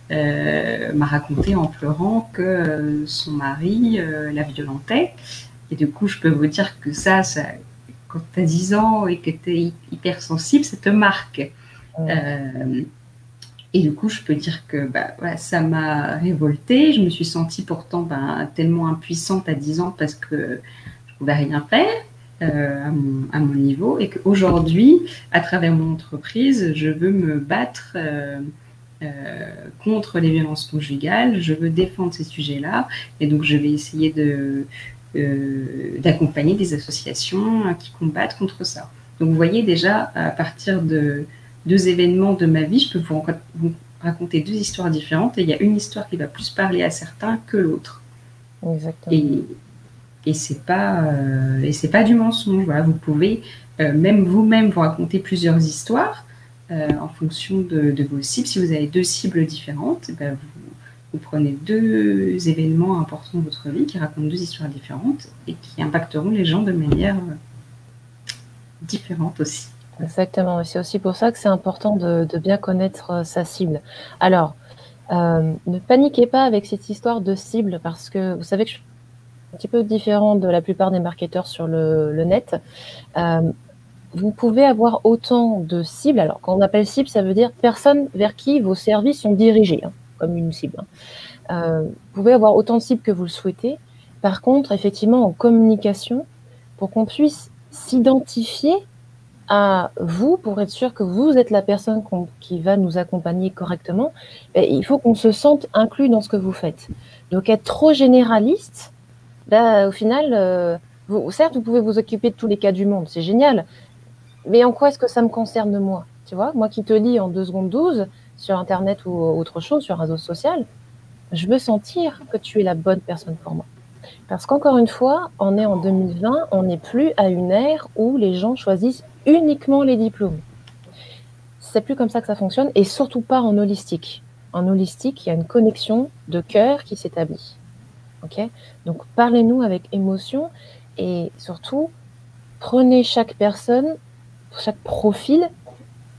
m'a raconté en pleurant que son mari la violentait. Et du coup, je peux vous dire que ça quand tu as 10 ans et que tu es hypersensible, ça te marque. Et du coup, je peux dire que voilà, ça m'a révoltée. Je me suis sentie pourtant tellement impuissante à 10 ans parce que je ne pouvais rien faire à mon niveau. Et qu'aujourd'hui, à travers mon entreprise, je veux me battre contre les violences conjugales. Je veux défendre ces sujets-là. Et donc, je vais essayer d'accompagner des associations qui combattent contre ça. Donc, vous voyez déjà, à partir de 2 événements de ma vie, je peux vous raconter 2 histoires différentes et il y a une histoire qui va plus parler à certains que l'autre. Exactement. Et c'est pas du mensonge. Voilà, vous pouvez même vous-même vous raconter plusieurs histoires en fonction de vos cibles. Si vous avez 2 cibles différentes, vous prenez 2 événements importants de votre vie qui racontent 2 histoires différentes et qui impacteront les gens de manière différente aussi. Exactement. C'est aussi pour ça que c'est important de bien connaître sa cible. Alors, ne paniquez pas avec cette histoire de cible parce que vous savez que je suis un petit peu différente de la plupart des marketeurs sur le net. Vous pouvez avoir autant de cibles. Alors, quand on appelle cible, ça veut dire personne vers qui vos services sont dirigés, comme une cible. Vous pouvez avoir autant de cibles que vous le souhaitez. Par contre, effectivement, en communication, pour qu'on puisse s'identifier à vous, pour être sûr que vous êtes la personne qui va nous accompagner correctement, il faut qu'on se sente inclus dans ce que vous faites. Donc, être trop généraliste, au final, certes, vous pouvez vous occuper de tous les cas du monde, c'est génial, mais en quoi est-ce que ça me concerne moi? Tu vois, moi qui te lis en 2 secondes 12 sur Internet ou autre chose, sur un réseau social, je veux sentir que tu es la bonne personne pour moi. Parce qu'encore une fois, on est en 2020, on n'est plus à une ère où les gens choisissent uniquement les diplômes. C'est plus comme ça que ça fonctionne, et surtout pas en holistique. En holistique, il y a une connexion de cœur qui s'établit. Okay? Donc, parlez-nous avec émotion, et surtout, prenez chaque personne, chaque profil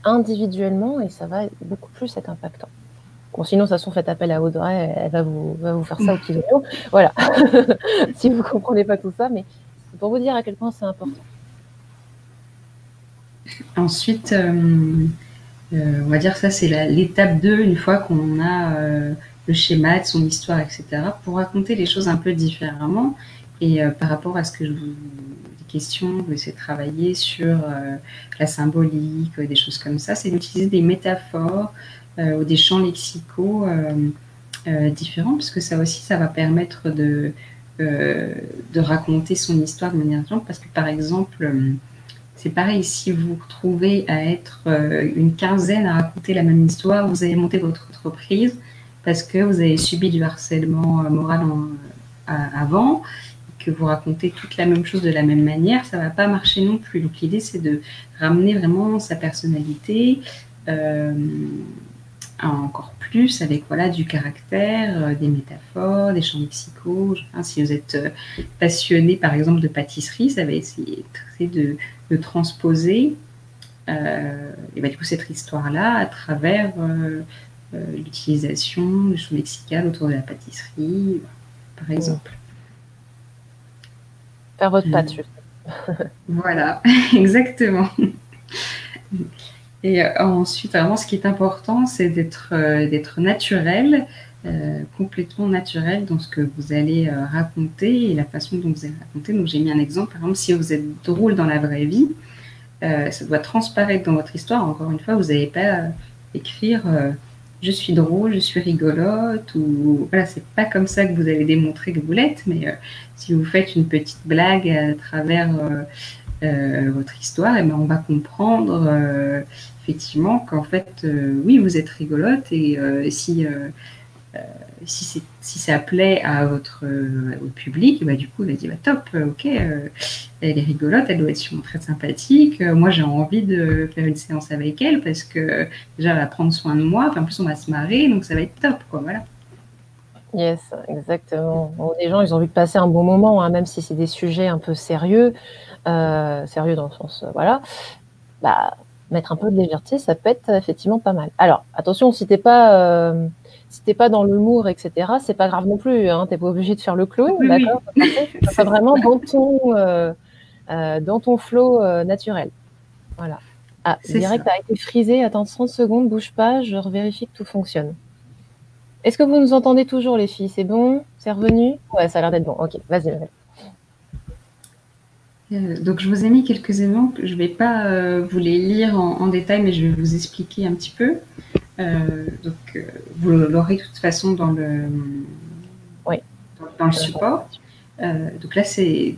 individuellement, et ça va beaucoup plus être impactant. Bon, sinon, de toute façon, faites appel à Audrey, elle va vous faire ça au petit oignon. Voilà. Si vous ne comprenez pas tout ça, mais c'est pour vous dire à quel point c'est important. Ensuite, on va dire ça, c'est l'étape 2, une fois qu'on a le schéma de son histoire, etc., pour raconter les choses un peu différemment. Et par rapport à ce que des questions, vous essayez de travailler sur la symbolique, des choses comme ça, c'est d'utiliser des métaphores ou des champs lexicaux différents, parce que ça aussi, ça va permettre de raconter son histoire de manière différente. Parce que par exemple, c'est pareil, si vous vous retrouvez à être une quinzaine à raconter la même histoire, vous allez monter votre entreprise parce que vous avez subi du harcèlement moral avant, que vous racontez toute la même chose de la même manière, ça ne va pas marcher non plus. Donc l'idée, c'est de ramener vraiment sa personnalité encore plus avec voilà, du caractère, des métaphores, des champs lexicaux. Si vous êtes passionné, par exemple, de pâtisserie, ça va essayer de transposer et du coup, cette histoire-là à travers l'utilisation du champ lexical autour de la pâtisserie, par exemple. Faire votre pâte, juste. Voilà, exactement. Et ensuite, vraiment, ce qui est important, c'est d'être naturel, complètement naturel dans ce que vous allez raconter et la façon dont vous allez raconter. Donc, j'ai mis un exemple. Par exemple, si vous êtes drôle dans la vraie vie, ça doit transparaître dans votre histoire. Encore une fois, vous n'allez pas écrire je suis drôle, je suis rigolote, ou voilà, c'est pas comme ça que vous allez démontrer que vous l'êtes, mais si vous faites une petite blague à travers votre histoire, et ben on va comprendre effectivement qu'en fait, oui, vous êtes rigolote, et si ça plaît à votre au public, bah, du coup, il va dire bah, top, ok, elle est rigolote, elle doit être sûrement très sympathique. Moi, j'ai envie de faire une séance avec elle parce que déjà, elle va prendre soin de moi. Enfin, en plus, on va se marrer, donc ça va être top, quoi. Voilà. Yes, exactement. Bon, les gens, ils ont envie de passer un bon moment, hein, même si c'est des sujets un peu sérieux, sérieux dans le sens, voilà. Bah, mettre un peu de légèreté, ça peut être effectivement pas mal. Alors, attention, si t'es pas dans l'humour, etc., c'est pas grave non plus. Hein, t'es pas obligé de faire le clown, Oui, d'accord. oui. C'est vraiment dans ton flow naturel. Voilà. Ah, direct a été frisé. Attends 30 secondes, bouge pas, je revérifie que tout fonctionne. Est-ce que vous nous entendez toujours, les filles? C'est bon? C'est revenu? Ouais, ça a l'air d'être bon. Ok, vas-y. Donc, je vous ai mis quelques exemples. Je ne vais pas vous les lire en détail, mais je vais vous expliquer un petit peu. Vous l'aurez de toute façon dans le support. Donc là, c'est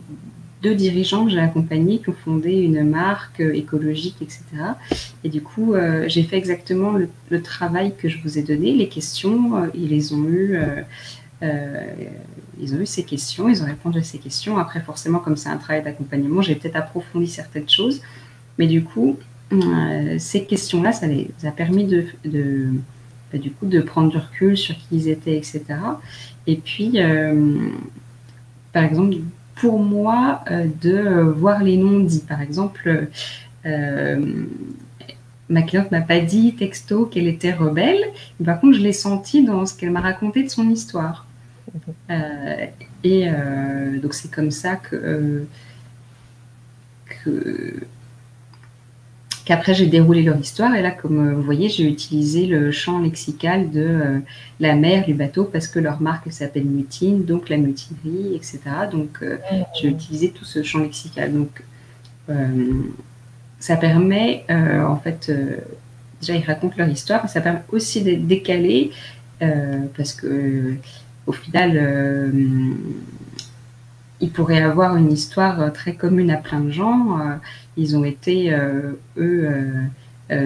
2 dirigeants que j'ai accompagnés qui ont fondé une marque écologique, etc. Et du coup, j'ai fait exactement le travail que je vous ai donné. Les questions, ils ont eu ces questions, ils ont répondu à ces questions. Après, forcément, comme c'est un travail d'accompagnement, j'ai peut-être approfondi certaines choses. Mais du coup, ces questions-là, ça les a permis du coup, de prendre du recul sur qui ils étaient, etc. Et puis, par exemple, pour moi, de voir les noms dits. Par exemple, ma cliente m'a pas dit texto qu'elle était rebelle. Par contre, je l'ai senti dans ce qu'elle m'a raconté de son histoire. Donc, c'est comme ça qu'après, j'ai déroulé leur histoire. Et là, comme vous voyez, j'ai utilisé le champ lexical de la mer, du bateau, parce que leur marque s'appelle Mutine, donc la mutinerie, etc. Donc, j'ai utilisé tout ce champ lexical. Donc, ça permet, en fait, déjà, ils racontent leur histoire, mais ça permet aussi d'être décalé, parce que, au final, ils pourraient avoir une histoire très commune à plein de gens. Ils ont été,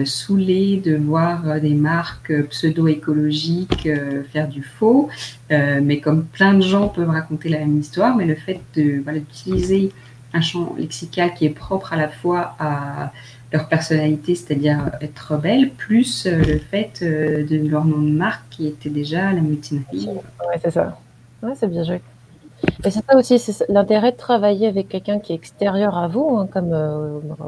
saoulés de voir des marques pseudo-écologiques faire du faux. Mais comme plein de gens peuvent raconter la même histoire, mais le fait d'utiliser un champ lexical qui est propre à la fois à leur personnalité, c'est-à-dire être rebelle, plus le fait de leur nom de marque qui était déjà la mutinerie. Ouais, c'est ça. Ouais, c'est bien joué. Et c'est ça aussi, c'est l'intérêt de travailler avec quelqu'un qui est extérieur à vous, hein, comme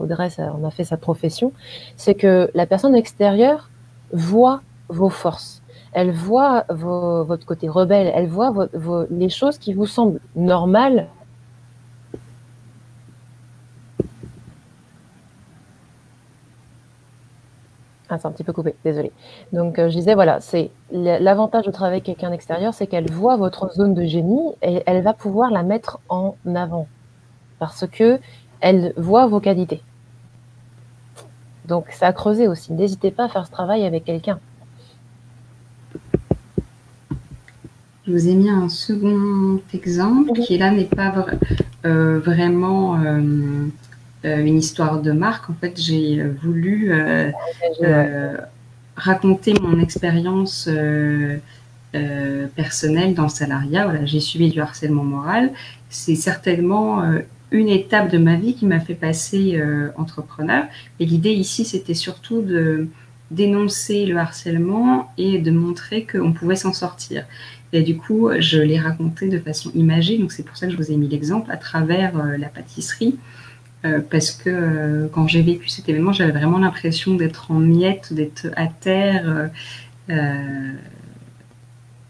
Audrey, on a fait sa profession, c'est que la personne extérieure voit vos forces, elle voit votre côté rebelle, elle voit les choses qui vous semblent normales. Ah, c'est un petit peu coupé, désolé. Donc, je disais, voilà, c'est l'avantage de travailler avec quelqu'un d'extérieur, c'est qu'elle voit votre zone de génie et elle va pouvoir la mettre en avant parce que elle voit vos qualités. Donc, c'est à creuser aussi. N'hésitez pas à faire ce travail avec quelqu'un. Je vous ai mis un second exemple qui, là, n'est pas vraiment une histoire de marque. En fait, j'ai voulu raconter mon expérience personnelle dans le salariat. Voilà, j'ai subi du harcèlement moral. C'est certainement une étape de ma vie qui m'a fait passer entrepreneur. Et l'idée ici, c'était surtout de dénoncer le harcèlement et de montrer qu'on pouvait s'en sortir. Et du coup, je l'ai raconté de façon imagée. Donc, c'est pour ça que je vous ai mis l'exemple à travers la pâtisserie. Parce que quand j'ai vécu cet événement, j'avais vraiment l'impression d'être en miettes, d'être à terre.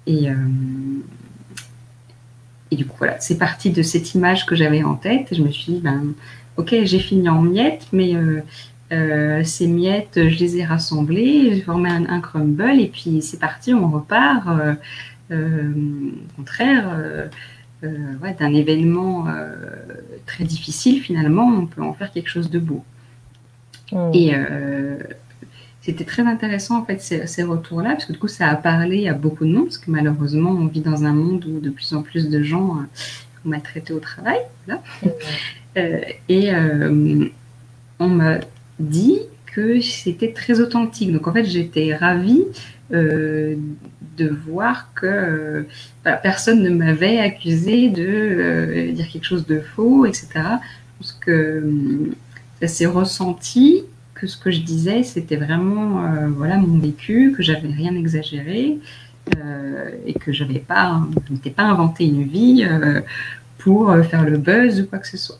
Et du coup, voilà, c'est parti de cette image que j'avais en tête. Et je me suis dit, ok, j'ai fini en miettes, mais ces miettes, je les ai rassemblées, j'ai formé un crumble, et puis c'est parti, on repart. Au contraire, d'un événement très difficile, finalement, on peut en faire quelque chose de beau. Et c'était très intéressant, en fait, ces retours-là, parce que du coup, ça a parlé à beaucoup de monde, parce que malheureusement, on vit dans un monde où de plus en plus de gens sont maltraités au travail. Voilà. On m'a dit que c'était très authentique. Donc, en fait, j'étais ravie de voir que personne ne m'avait accusé de dire quelque chose de faux, etc. Parce que ça s'est ressenti que ce que je disais, c'était vraiment voilà, mon vécu, que j'avais rien exagéré et que je n'étais pas inventé une vie pour faire le buzz ou quoi que ce soit.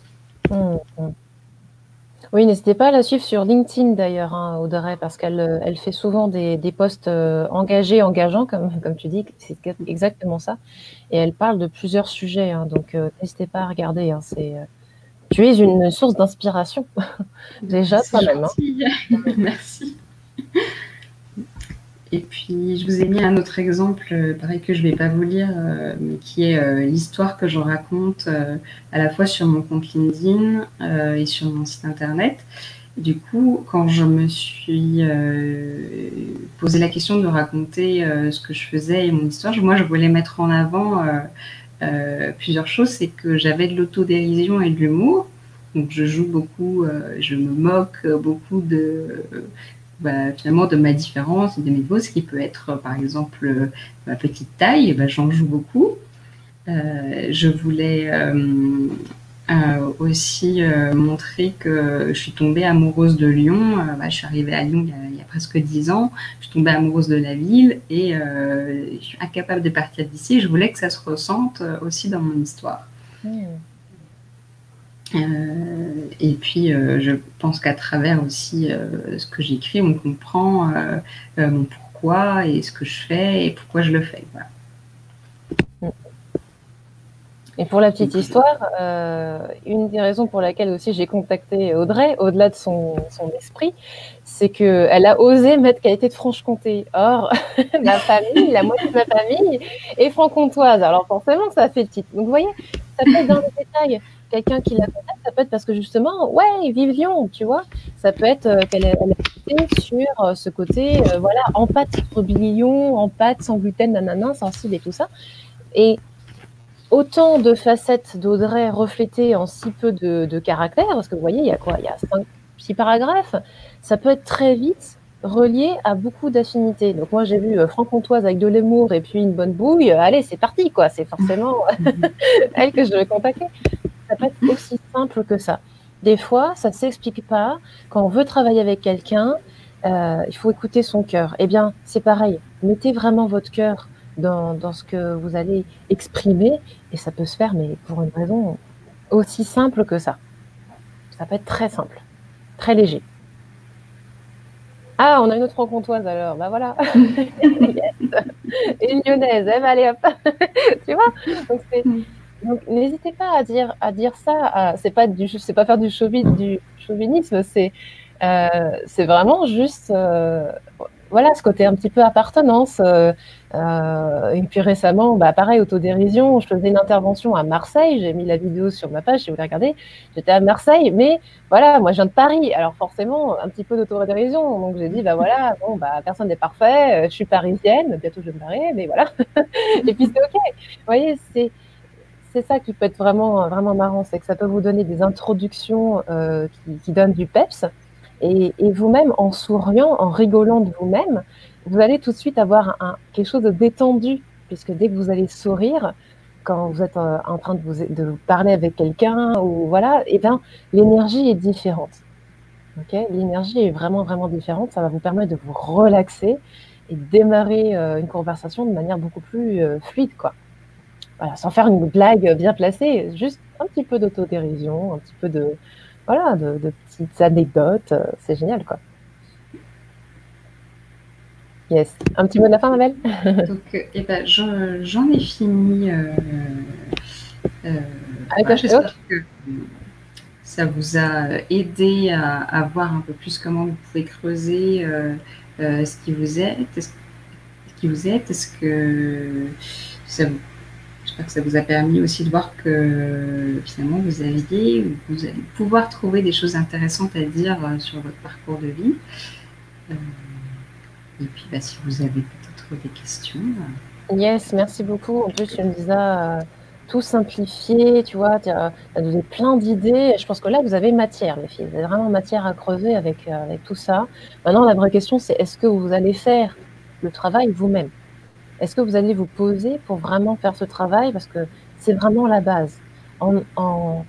Oui, n'hésitez pas à la suivre sur LinkedIn d'ailleurs, hein, Audrey, parce qu'elle fait souvent des posts engageants, comme tu dis, c'est exactement ça. Et elle parle de plusieurs sujets, hein, donc n'hésitez pas à regarder. Hein, tu es une source d'inspiration, déjà, toi-même. Hein. Merci. Et puis, je vous ai mis un autre exemple, pareil que je ne vais pas vous lire, mais qui est l'histoire que je raconte à la fois sur mon compte LinkedIn et sur mon site internet. Du coup, quand je me suis posé la question de raconter ce que je faisais et mon histoire, moi, je voulais mettre en avant plusieurs choses. C'est que j'avais de l'autodérision et de l'humour. Donc, je joue beaucoup, je me moque beaucoup finalement de ma différence et de mes niveaux, ce qui peut être par exemple ma petite taille, j'en joue beaucoup. Je voulais aussi montrer que je suis tombée amoureuse de Lyon. Je suis arrivée à Lyon il y a presque 10 ans. Je suis tombée amoureuse de la ville et je suis incapable de partir d'ici. Je voulais que ça se ressente aussi dans mon histoire. Et puis, je pense qu'à travers aussi ce que j'écris, on comprend mon pourquoi et ce que je fais et pourquoi je le fais. Voilà. Et pour la petite histoire, une des raisons pour laquelle aussi j'ai contacté Audrey, au-delà de son esprit, c'est qu'elle a osé mettre qu'elle était de Franche-Comté. Or, ma famille, la moitié de ma famille est franc-comtoise. Alors forcément, ça fait titre. Donc vous voyez, ça peut être dans les détails. Quelqu'un qui la contacte, ça peut être parce que justement, ouais, vive Lyon, tu vois. Ça peut être qu'elle a été sur ce côté, voilà, en pâte brebis-Lyon, en pâte sans gluten, nanana, sensible et tout ça. Et autant de facettes d'Audrey reflétées en si peu de caractères, parce que vous voyez, il y a quoi? Il y a 6 paragraphes. Ça peut être très vite relié à beaucoup d'affinités. Donc moi, j'ai vu franc-comtoise avec de l'humour et puis une bonne bouille. Allez, c'est parti, quoi. C'est forcément elle que je vais contacter. Ça peut être aussi simple que ça. Des fois, ça ne s'explique pas. Quand on veut travailler avec quelqu'un, il faut écouter son cœur. Eh bien, c'est pareil. Mettez vraiment votre cœur dans ce que vous allez exprimer et ça peut se faire, mais pour une raison aussi simple que ça. Ça peut être très simple, très léger. Ah, on a une autre franc-comtoise alors, voilà. Yes. Et une lyonnaise, allez hop. Tu vois. Donc Donc, n'hésitez pas à dire ça. C'est pas faire du chauvinisme, c'est vraiment juste, voilà, ce côté un petit peu appartenance. Et puis récemment, bah, pareil, autodérision. Je faisais une intervention à Marseille. J'ai mis la vidéo sur ma page, si vous voulez regarder. J'étais à Marseille, mais voilà, moi, je viens de Paris. Alors forcément, un petit peu d'autodérision. Donc j'ai dit, bah voilà, bon, bah personne n'est parfait. Je suis parisienne. Bientôt, je vais me barrer, mais voilà. Et puis c'est ok. Vous voyez, c'est ça qui peut être vraiment, vraiment marrant, c'est que ça peut vous donner des introductions qui donnent du peps. Et vous-même, en souriant, en rigolant de vous-même, vous allez tout de suite avoir quelque chose de détendu, puisque dès que vous allez sourire, quand vous êtes en train de vous parler avec quelqu'un, ou voilà, et bien, l'énergie est différente. Okay, l'énergie est vraiment, vraiment différente. Ça va vous permettre de vous relaxer et de démarrer une conversation de manière beaucoup plus fluide, quoi. Voilà, sans faire une blague bien placée, juste un petit peu d'autodérision, un petit peu voilà, de petites anecdotes. C'est génial, quoi. Yes. Un petit mot de la fin, Annabelle? Donc, eh ben, j'en ai fini. Voilà, j'espère que ça vous a aidé à voir un peu plus comment vous pouvez creuser ce qui vous aide. Est-ce que ça vous J'espère que ça vous a permis aussi de voir que finalement vous allez pouvoir trouver des choses intéressantes à dire sur votre parcours de vie. Et puis bah, si vous avez peut-être des questions. Yes, merci beaucoup. En plus, tu me disais tout simplifier, tu vois, tu as donné plein d'idées. Je pense que là, vous avez matière, les filles. Vous avez vraiment matière à creuser avec tout ça. Maintenant, la vraie question, c'est est-ce que vous allez faire le travail vous-même? Est-ce que vous allez vous poser pour vraiment faire ce travail? Parce que c'est vraiment la base. En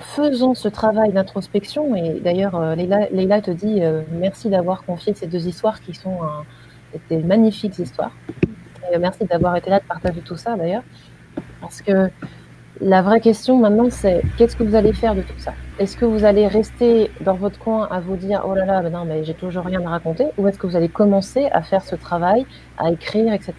faisant ce travail d'introspection, et d'ailleurs, Leïla te dit merci d'avoir confié ces 2 histoires qui sont des magnifiques histoires. Et merci d'avoir été là, de partager tout ça d'ailleurs. Parce que la vraie question maintenant, c'est qu'est-ce que vous allez faire de tout ça? Est-ce que vous allez rester dans votre coin à vous dire oh là là, mais non, mais j'ai toujours rien à raconter? Ou est-ce que vous allez commencer à faire ce travail, à écrire, etc.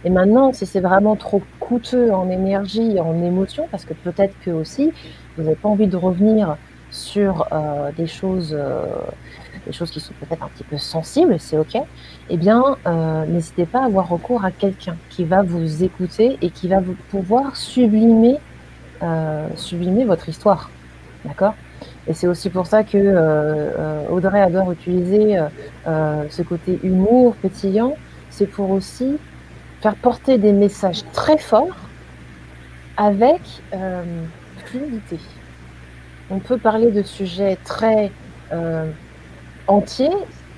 Et maintenant, si c'est vraiment trop coûteux en énergie, en émotion, parce que peut-être que aussi, vous n'avez pas envie de revenir sur des choses qui sont peut-être un petit peu sensibles, c'est ok, eh bien, n'hésitez pas à avoir recours à quelqu'un qui va vous écouter et qui va vous pouvoir sublimer votre histoire. D'accord? Et c'est aussi pour ça que Audrey adore utiliser ce côté humour, pétillant. C'est pour aussi faire porter des messages très forts avec fluidité. On peut parler de sujets très entiers,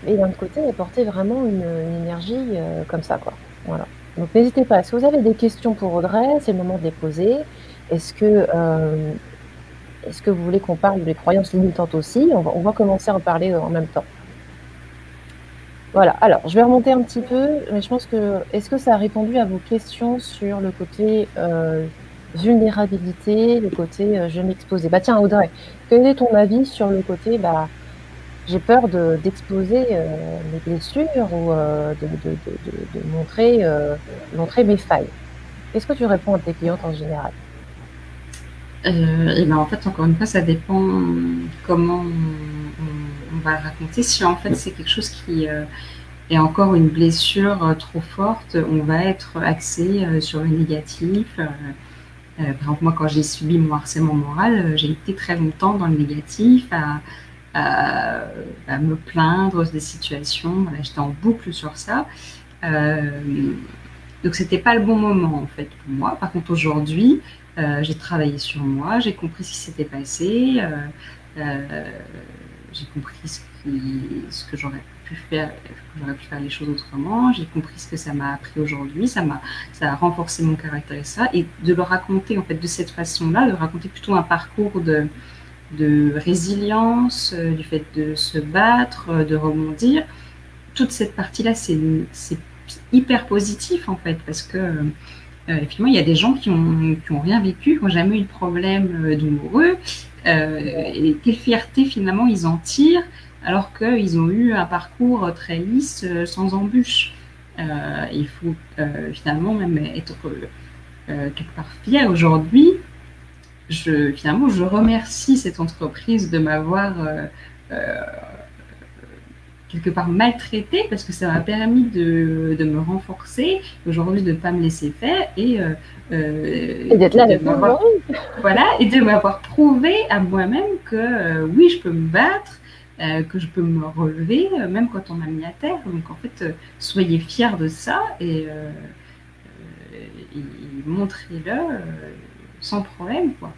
et d'un autre côté, apporter vraiment une énergie comme ça, quoi. Voilà. Donc n'hésitez pas. Si vous avez des questions pour Audrey, c'est le moment de les poser. Est-ce que vous voulez qu'on parle des croyances limitantes aussi? On va commencer à en parler en même temps. Voilà. Alors, je vais remonter un petit peu, mais je pense que est-ce que ça a répondu à vos questions sur le côté vulnérabilité, le côté je vais m'exposer? Bah tiens, Audrey, quel est ton avis sur le côté j'ai peur d'exposer mes blessures ou de montrer mes failles? Qu'est-ce que tu réponds à tes clientes en général? Et ben en fait, encore une fois, ça dépend comment on va le raconter. Si en fait c'est quelque chose qui est encore une blessure trop forte, on va être axé sur le négatif. Par exemple, moi, quand j'ai subi mon harcèlement moral, j'ai été très longtemps dans le négatif, à me plaindre des situations. Voilà, j'étais en boucle sur ça. Donc, c'était pas le bon moment, en fait, pour moi. Par contre, aujourd'hui, j'ai travaillé sur moi, j'ai compris ce qui s'était passé, j'ai compris ce que j'aurais pu faire les choses autrement, j'ai compris ce que ça m'a appris aujourd'hui, ça a renforcé mon caractère et ça, et de le raconter en fait de cette façon-là, de raconter plutôt un parcours de résilience, du fait de se battre, de rebondir. Toute cette partie-là, c'est hyper positif en fait, parce que effectivement, il y a des gens qui ont rien vécu, qui n'ont jamais eu de problème douloureux, et quelle fierté finalement ils en tirent, alors qu'ils ont eu un parcours très lisse, sans embûches. Il faut finalement même être quelque part fière aujourd'hui. Finalement, je remercie cette entreprise de m'avoir quelque part maltraitée parce que ça m'a permis de me renforcer, aujourd'hui de ne pas me laisser faire et d'être là avec moi aujourd'hui. Voilà, et de m'avoir prouvé à moi-même que oui, je peux me battre, que je peux me relever, même quand on m'a mis à terre. Donc en fait, soyez fiers de ça et montrez-le sans problème, quoi.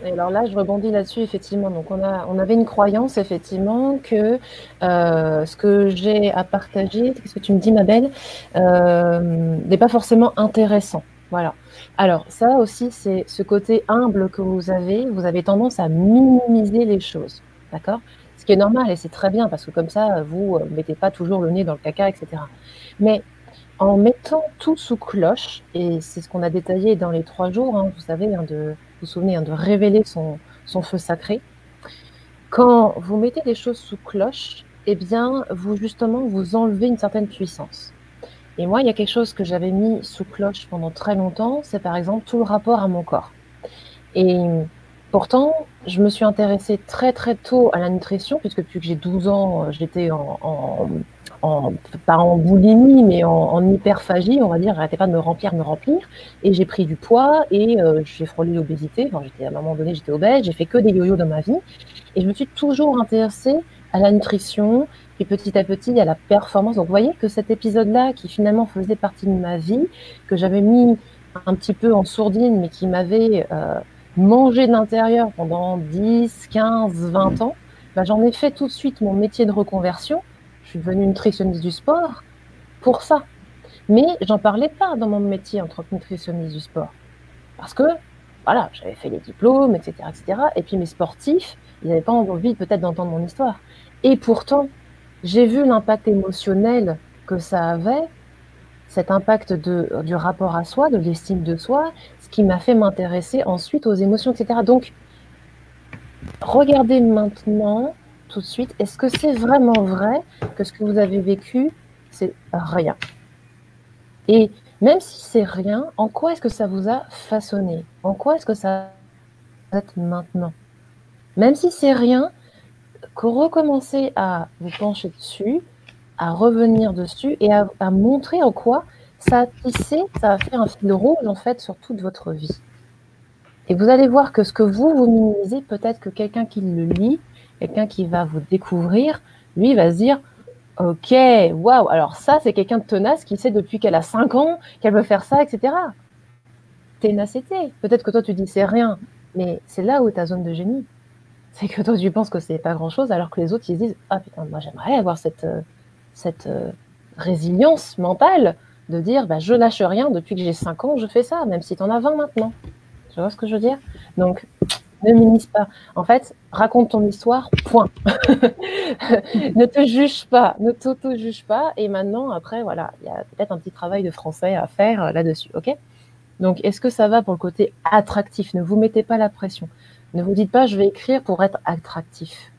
Et alors là, je rebondis là-dessus, effectivement. Donc, on avait une croyance, effectivement, que ce que j'ai à partager, qu'est-ce que tu me dis, ma belle, n'est pas forcément intéressant. Voilà. Alors, ça aussi, c'est ce côté humble que vous avez tendance à minimiser les choses. D'accord? Ce qui est normal et c'est très bien parce que comme ça, vous ne mettez pas toujours le nez dans le caca, etc. Mais en mettant tout sous cloche, et c'est ce qu'on a détaillé dans les 3 jours, hein, vous savez, vous vous souvenez, de révéler son feu sacré. Quand vous mettez les choses sous cloche, eh bien, justement, vous enlevez une certaine puissance. Et moi, il y a quelque chose que j'avais mis sous cloche pendant très longtemps, c'est par exemple tout le rapport à mon corps. Et pourtant, je me suis intéressée très très tôt à la nutrition, puisque depuis que j'ai 12 ans, j'étais pas en boulimie, mais en hyperphagie, on va dire, j'arrêtais pas de me remplir, et j'ai pris du poids, et j'ai frôlé l'obésité, enfin, à un moment donné, j'étais obèse, j'ai fait que des yo-yo dans ma vie, et je me suis toujours intéressée à la nutrition, puis petit à petit, à la performance. Donc, vous voyez que cet épisode-là, qui finalement faisait partie de ma vie, que j'avais mis un petit peu en sourdine, mais qui m'avait mangé de l'intérieur pendant 10, 15, 20 ans, j'en ai fait tout de suite mon métier de reconversion. Je suis devenue nutritionniste du sport pour ça. Mais j'en parlais pas dans mon métier en tant que nutritionniste du sport. Parce que, voilà, j'avais fait les diplômes, etc., etc. Et puis mes sportifs, ils n'avaient pas envie peut-être d'entendre mon histoire. Et pourtant, j'ai vu l'impact émotionnel que ça avait, cet impact du rapport à soi, de l'estime de soi, ce qui m'a fait m'intéresser ensuite aux émotions, etc. Donc, regardez maintenant, tout de suite, est-ce que c'est vraiment vrai que ce que vous avez vécu, c'est rien? Et même si c'est rien, en quoi est-ce que ça vous a façonné? En quoi est-ce que ça va être maintenant? Même si c'est rien, recommencez à vous pencher dessus, à revenir dessus et à montrer en quoi ça a tissé, ça a fait un fil rouge en fait sur toute votre vie. Et vous allez voir que ce que vous minimisez, peut-être que quelqu'un qui le lit, quelqu'un qui va vous découvrir, lui va se dire « Ok, waouh, alors ça, c'est quelqu'un de tenace qui sait depuis qu'elle a 5 ans qu'elle veut faire ça, etc. » Ténacité. Peut-être que toi, tu dis « C'est rien », mais c'est là où est ta zone de génie. C'est que toi, tu penses que c'est pas grand-chose, alors que les autres, ils se disent « Ah putain, moi, j'aimerais avoir cette résilience mentale de dire « Je lâche rien, depuis que j'ai 5 ans, je fais ça, même si tu en as 20 maintenant. » Tu vois ce que je veux dire? Donc, ne minimise pas. En fait, raconte ton histoire, point. Ne te juge pas, ne t'auto-juge pas. Et maintenant, après, voilà, il y a peut-être un petit travail de français à faire là-dessus, ok? Donc, est-ce que ça va pour le côté attractif? Ne vous mettez pas la pression. Ne vous dites pas, je vais écrire pour être attractif.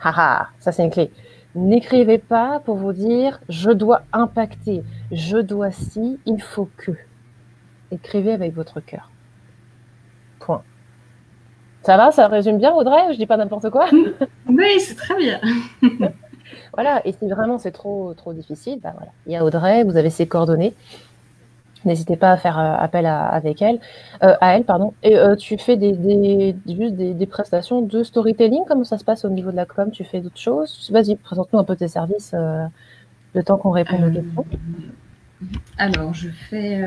Haha, ça c'est une clé. N'écrivez pas pour vous dire, je dois impacter, je dois si, il faut que. Écrivez avec votre cœur. Point. Ça va, ça résume bien, Audrey? Je dis pas n'importe quoi? Oui, c'est très bien. Voilà, et si vraiment c'est trop difficile, voilà. Il y a Audrey, vous avez ses coordonnées. N'hésitez pas à faire appel à elle, pardon. Et tu fais juste des prestations de storytelling. Comment ça se passe au niveau de la com? Tu fais d'autres choses? Vas-y, présente-nous un peu tes services, le temps qu'on réponde aux questions. Alors, je fais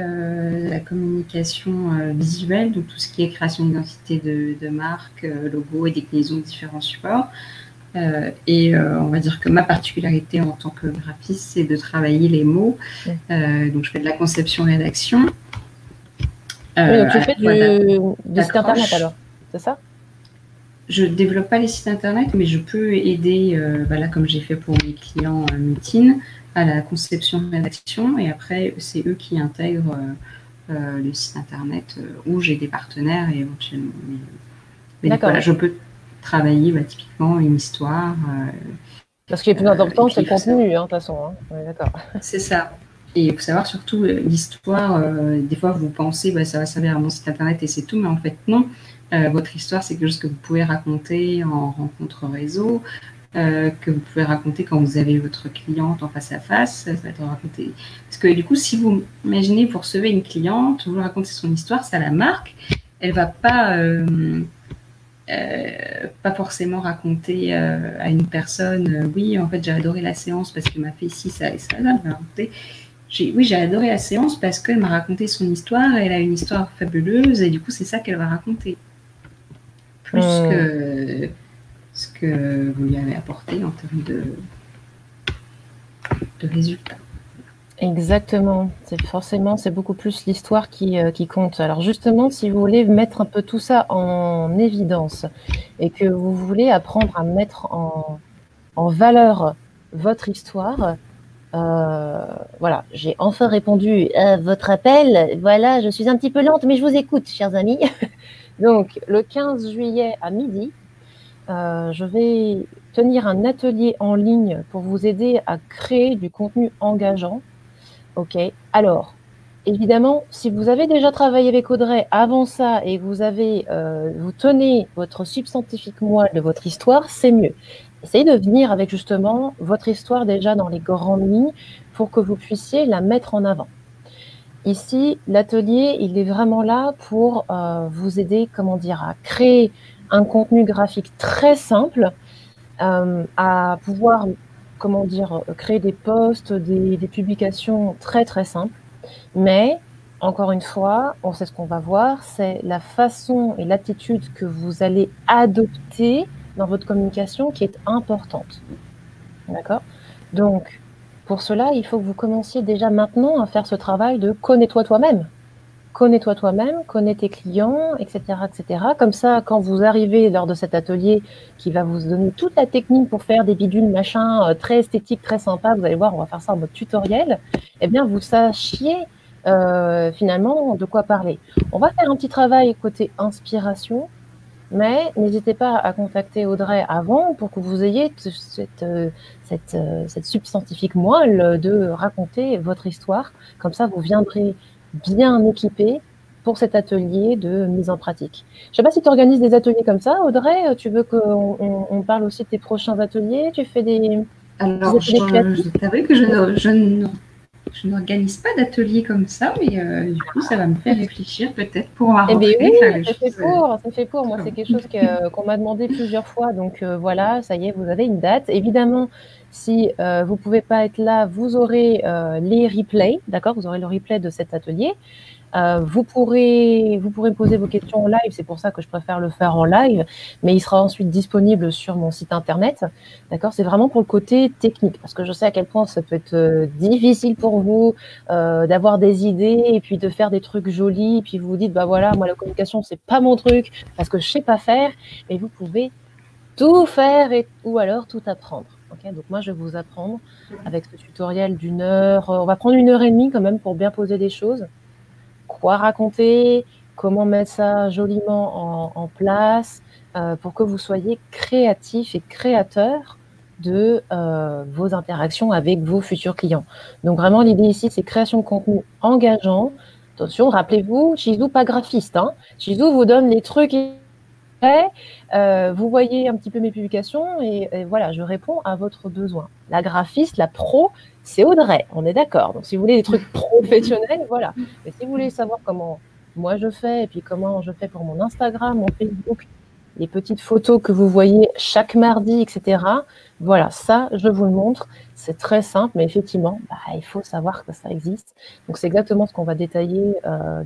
la communication visuelle, donc tout ce qui est création d'identité de marque, logo et déclinaison de différents supports. On va dire que ma particularité en tant que graphiste, c'est de travailler les mots. Donc, je fais de la conception-rédaction. Oui, donc tu fais du site internet alors, c'est ça? Je ne développe pas les sites internet, mais je peux aider, là, comme j'ai fait pour mes clients Mutine, à la conception-rédaction. Et après, c'est eux qui intègrent le site internet où j'ai des partenaires et éventuellement. D'accord. Voilà, je peux travailler typiquement une histoire. Ce qui est plus important, c'est le contenu, de toute façon. Hein. Ouais, d'accord. C'est ça. Et il faut savoir surtout l'histoire, des fois vous pensez bah, ça va servir à mon site internet et c'est tout, mais en fait non. Votre histoire, c'est quelque chose que vous pouvez raconter en rencontre réseau, que vous pouvez raconter quand vous avez votre cliente en face à face. Ça va être raconté. Parce que du coup, si vous imaginez, vous recevez une cliente, vous racontez son histoire, ça la marque. Elle va pas forcément raconter à une personne oui, en fait, j'ai adoré la séance parce qu'elle m'a fait ci, ça et ça. Là, oui, j'ai adoré la séance parce qu'elle m'a raconté son histoire, elle a une histoire fabuleuse et du coup, c'est ça qu'elle va raconter. Plus que ce que vous lui avez apporté en termes de résultats. Exactement. C'est beaucoup plus l'histoire qui compte. Alors justement, si vous voulez mettre un peu tout ça en évidence et que vous voulez apprendre à mettre en valeur votre histoire, voilà, j'ai enfin répondu à votre appel. Voilà, je suis un petit peu lente, mais je vous écoute, chers amis. Donc, le 15 juillet à midi, je vais tenir un atelier en ligne pour vous aider à créer du contenu engageant. Ok. Alors, évidemment, si vous avez déjà travaillé avec Audrey avant ça et que vous tenez votre substantifique moelle de votre histoire, c'est mieux. Essayez de venir avec justement votre histoire déjà dans les grandes lignes pour que vous puissiez la mettre en avant. Ici, l'atelier, il est vraiment là pour vous aider, comment dire, à créer un contenu graphique très simple, à pouvoir, comment dire, créer des posts, des publications très très simples. Mais, encore une fois, on sait ce qu'on va voir, c'est la façon et l'attitude que vous allez adopter dans votre communication qui est importante. D'accord ? Donc, pour cela, il faut que vous commenciez déjà maintenant à faire ce travail de connais-toi toi-même. Connais-toi toi-même, connais tes clients, etc., etc. Comme ça, quand vous arrivez lors de cet atelier qui va vous donner toute la technique pour faire des bidules, machin, très esthétique, très sympa, vous allez voir, on va faire ça en mode tutoriel, eh bien, vous sachiez finalement de quoi parler. On va faire un petit travail côté inspiration, mais n'hésitez pas à contacter Audrey avant pour que vous ayez cette substantifique moelle de raconter votre histoire. Comme ça, vous viendrez bien équipé pour cet atelier de mise en pratique. Je ne sais pas si tu organises des ateliers comme ça, Audrey. Tu veux qu'on parle aussi de tes prochains ateliers? Tu fais des... Alors, je t'avoue que je n'organise pas d'atelier comme ça, mais du coup, ça va me faire réfléchir peut-être pour ma rentrée. Oui, ça fait court. Moi, c'est quelque chose qu'on m'a demandé plusieurs fois. Donc, voilà, ça y est, vous avez une date. Évidemment, si vous ne pouvez pas être là, vous aurez les replays, d'accord? Vous aurez le replay de cet atelier. Vous pourrez me poser vos questions en live, c'est pour ça que je préfère le faire en live, mais il sera ensuite disponible sur mon site internet, d'accord? C'est vraiment pour le côté technique, parce que je sais à quel point ça peut être difficile pour vous d'avoir des idées et puis de faire des trucs jolis, et puis vous vous dites, bah voilà, moi la communication, c'est pas mon truc, parce que je sais pas faire, mais vous pouvez tout faire ou alors tout apprendre. Okay, donc moi, je vais vous apprendre avec ce tutoriel d'1 heure, on va prendre 1h30 quand même pour bien poser des choses. Quoi raconter, comment mettre ça joliment en place pour que vous soyez créatif et créateur de vos interactions avec vos futurs clients. Donc vraiment, l'idée ici, c'est création de contenu engageant. Attention, rappelez-vous, Chizou, pas graphiste. Hein. Chizou vous donne les trucs. Vous voyez un petit peu mes publications et voilà, je réponds à votre besoin. La graphiste, la pro, c'est Audrey, on est d'accord. Donc, si vous voulez des trucs professionnels, voilà. Mais si vous voulez savoir comment moi je fais et puis comment je fais pour mon Instagram, mon Facebook, les petites photos que vous voyez chaque mardi, etc. Voilà, ça, je vous le montre. C'est très simple, mais effectivement, il faut savoir que ça existe. Donc, c'est exactement ce qu'on va détailler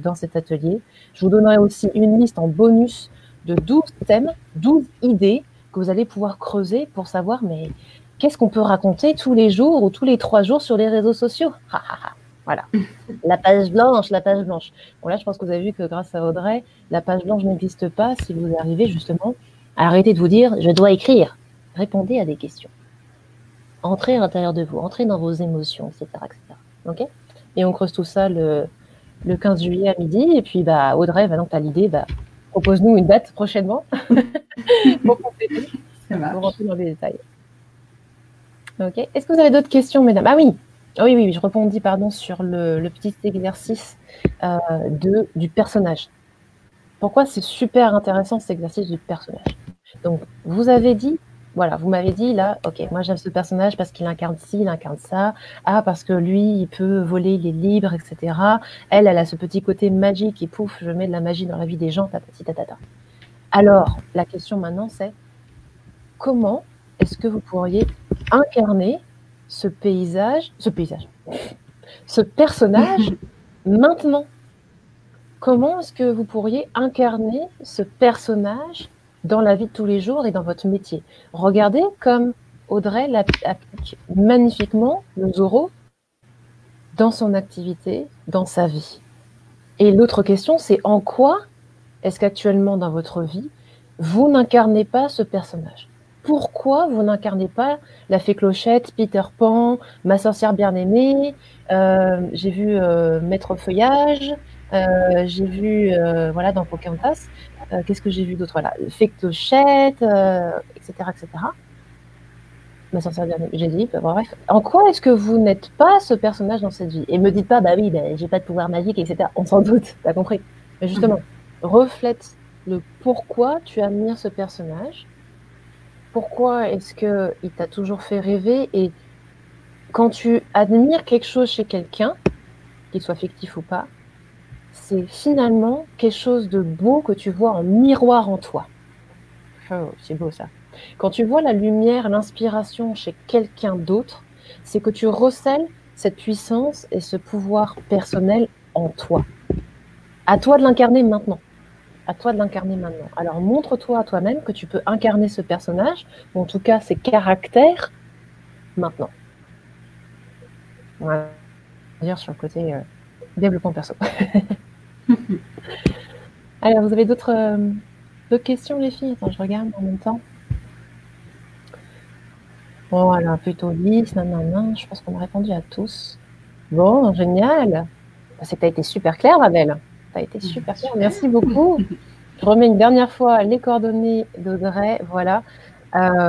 dans cet atelier. Je vous donnerai aussi une liste en bonus de 12 thèmes, 12 idées que vous allez pouvoir creuser pour savoir, mais qu'est-ce qu'on peut raconter tous les jours ou tous les 3 jours sur les réseaux sociaux? Voilà. La page blanche, la page blanche. Bon, là, je pense que vous avez vu que grâce à Audrey, la page blanche n'existe pas si vous arrivez justement à arrêter de vous dire « je dois écrire ». Répondez à des questions. Entrez à l'intérieur de vous, entrez dans vos émotions, etc. etc. Okay, et on creuse tout ça le 15 juillet à midi. Et puis, Audrey, maintenant que tu as l'idée, propose-nous une date prochainement pour compléter, pour rentrer dans les détails. Ok. Est-ce que vous avez d'autres questions, mesdames? Ah oui, Oui, oui, je rebondis, pardon, sur le petit exercice du personnage. Pourquoi c'est super intéressant cet exercice du personnage? Donc, vous avez dit, voilà, vous m'avez dit là, ok, moi j'aime ce personnage parce qu'il incarne ci, il incarne ça. Ah, parce que lui, il peut voler, il est libre, etc. Elle a ce petit côté magique et pouf, je mets de la magie dans la vie des gens, tatati tatata. Alors, la question maintenant, c'est comment est-ce que vous pourriez incarner ce personnage maintenant? Comment est-ce que vous pourriez incarner ce personnage dans la vie de tous les jours et dans votre métier? Regardez comme Audrey applique magnifiquement le Zorro dans son activité, dans sa vie. Et l'autre question, c'est en quoi est-ce qu'actuellement dans votre vie, vous n'incarnez pas ce personnage? Pourquoi vous n'incarnez pas la fée Clochette, Peter Pan, ma sorcière bien-aimée, j'ai vu Maître Feuillage, j'ai vu, voilà, dans Pocahontas, qu'est-ce que j'ai vu d'autre là? Fée Clochette, etc., etc. Ma sorcière bien-aimée, j'ai dit, bref. En quoi est-ce que vous n'êtes pas ce personnage dans cette vie? Et me dites pas, bah oui, bah, j'ai pas de pouvoir magique, etc. On s'en doute, t'as compris. Mais justement, reflète le pourquoi tu admires ce personnage. Pourquoi est-ce qu'il t'a toujours fait rêver? Et quand tu admires quelque chose chez quelqu'un, qu'il soit fictif ou pas, c'est finalement quelque chose de beau que tu vois en miroir en toi. Oh, c'est beau ça. Quand tu vois la lumière, l'inspiration chez quelqu'un d'autre, c'est que tu recèles cette puissance et ce pouvoir personnel en toi. À toi de l'incarner maintenant. À toi de l'incarner maintenant. Alors montre-toi à toi-même que tu peux incarner ce personnage, ou en tout cas ses caractères, maintenant. Voilà. Dire sur le côté développement perso. Alors, vous avez d'autres questions, les filles? Attends, je regarde en même temps. Voilà, plutôt lisse, nanana. Je pense qu'on a répondu à tous. Bon, génial. C'est que tu as été super claire, ma belle. Tu as été super claire. Merci beaucoup. Je remets une dernière fois les coordonnées d'Audrey. Voilà.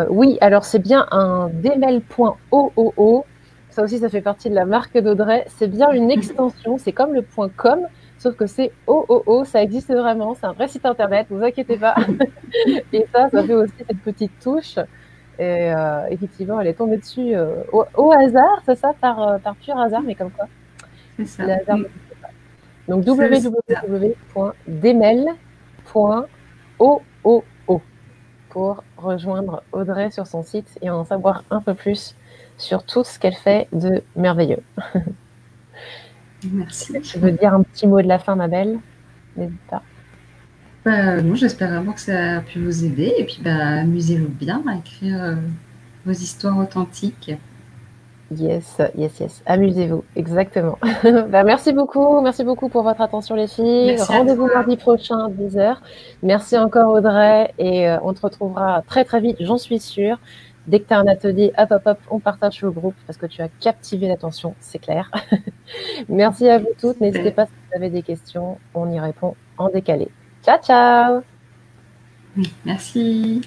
Oui, alors c'est bien un demel.oo. Ça aussi, ça fait partie de la marque d'Audrey. C'est bien une extension. C'est comme le .com, sauf que c'est OOO. Ça existe vraiment. C'est un vrai site internet. Ne vous inquiétez pas. Et ça fait aussi cette petite touche. Et effectivement, elle est tombée dessus au hasard, c'est ça, par pur hasard, mais comme quoi. C'est ça. Le hasard donc www.demel.oo pour rejoindre Audrey sur son site et en savoir un peu plus sur tout ce qu'elle fait de merveilleux. Merci. Tu veux dire un petit mot de la fin, ma belle? N'hésite pas. Non, j'espère vraiment que ça a pu vous aider et puis amusez-vous bien à écrire vos histoires authentiques. Yes. Amusez-vous, exactement. Merci beaucoup pour votre attention, les filles. Rendez-vous mardi prochain à 10h. Merci encore, Audrey, et on te retrouvera très très vite, j'en suis sûre. Dès que tu as un atelier, hop, on partage sur le groupe parce que tu as captivé l'attention, c'est clair. Merci à vous toutes. N'hésitez pas si vous avez des questions, on y répond en décalé. Ciao, ciao. Merci.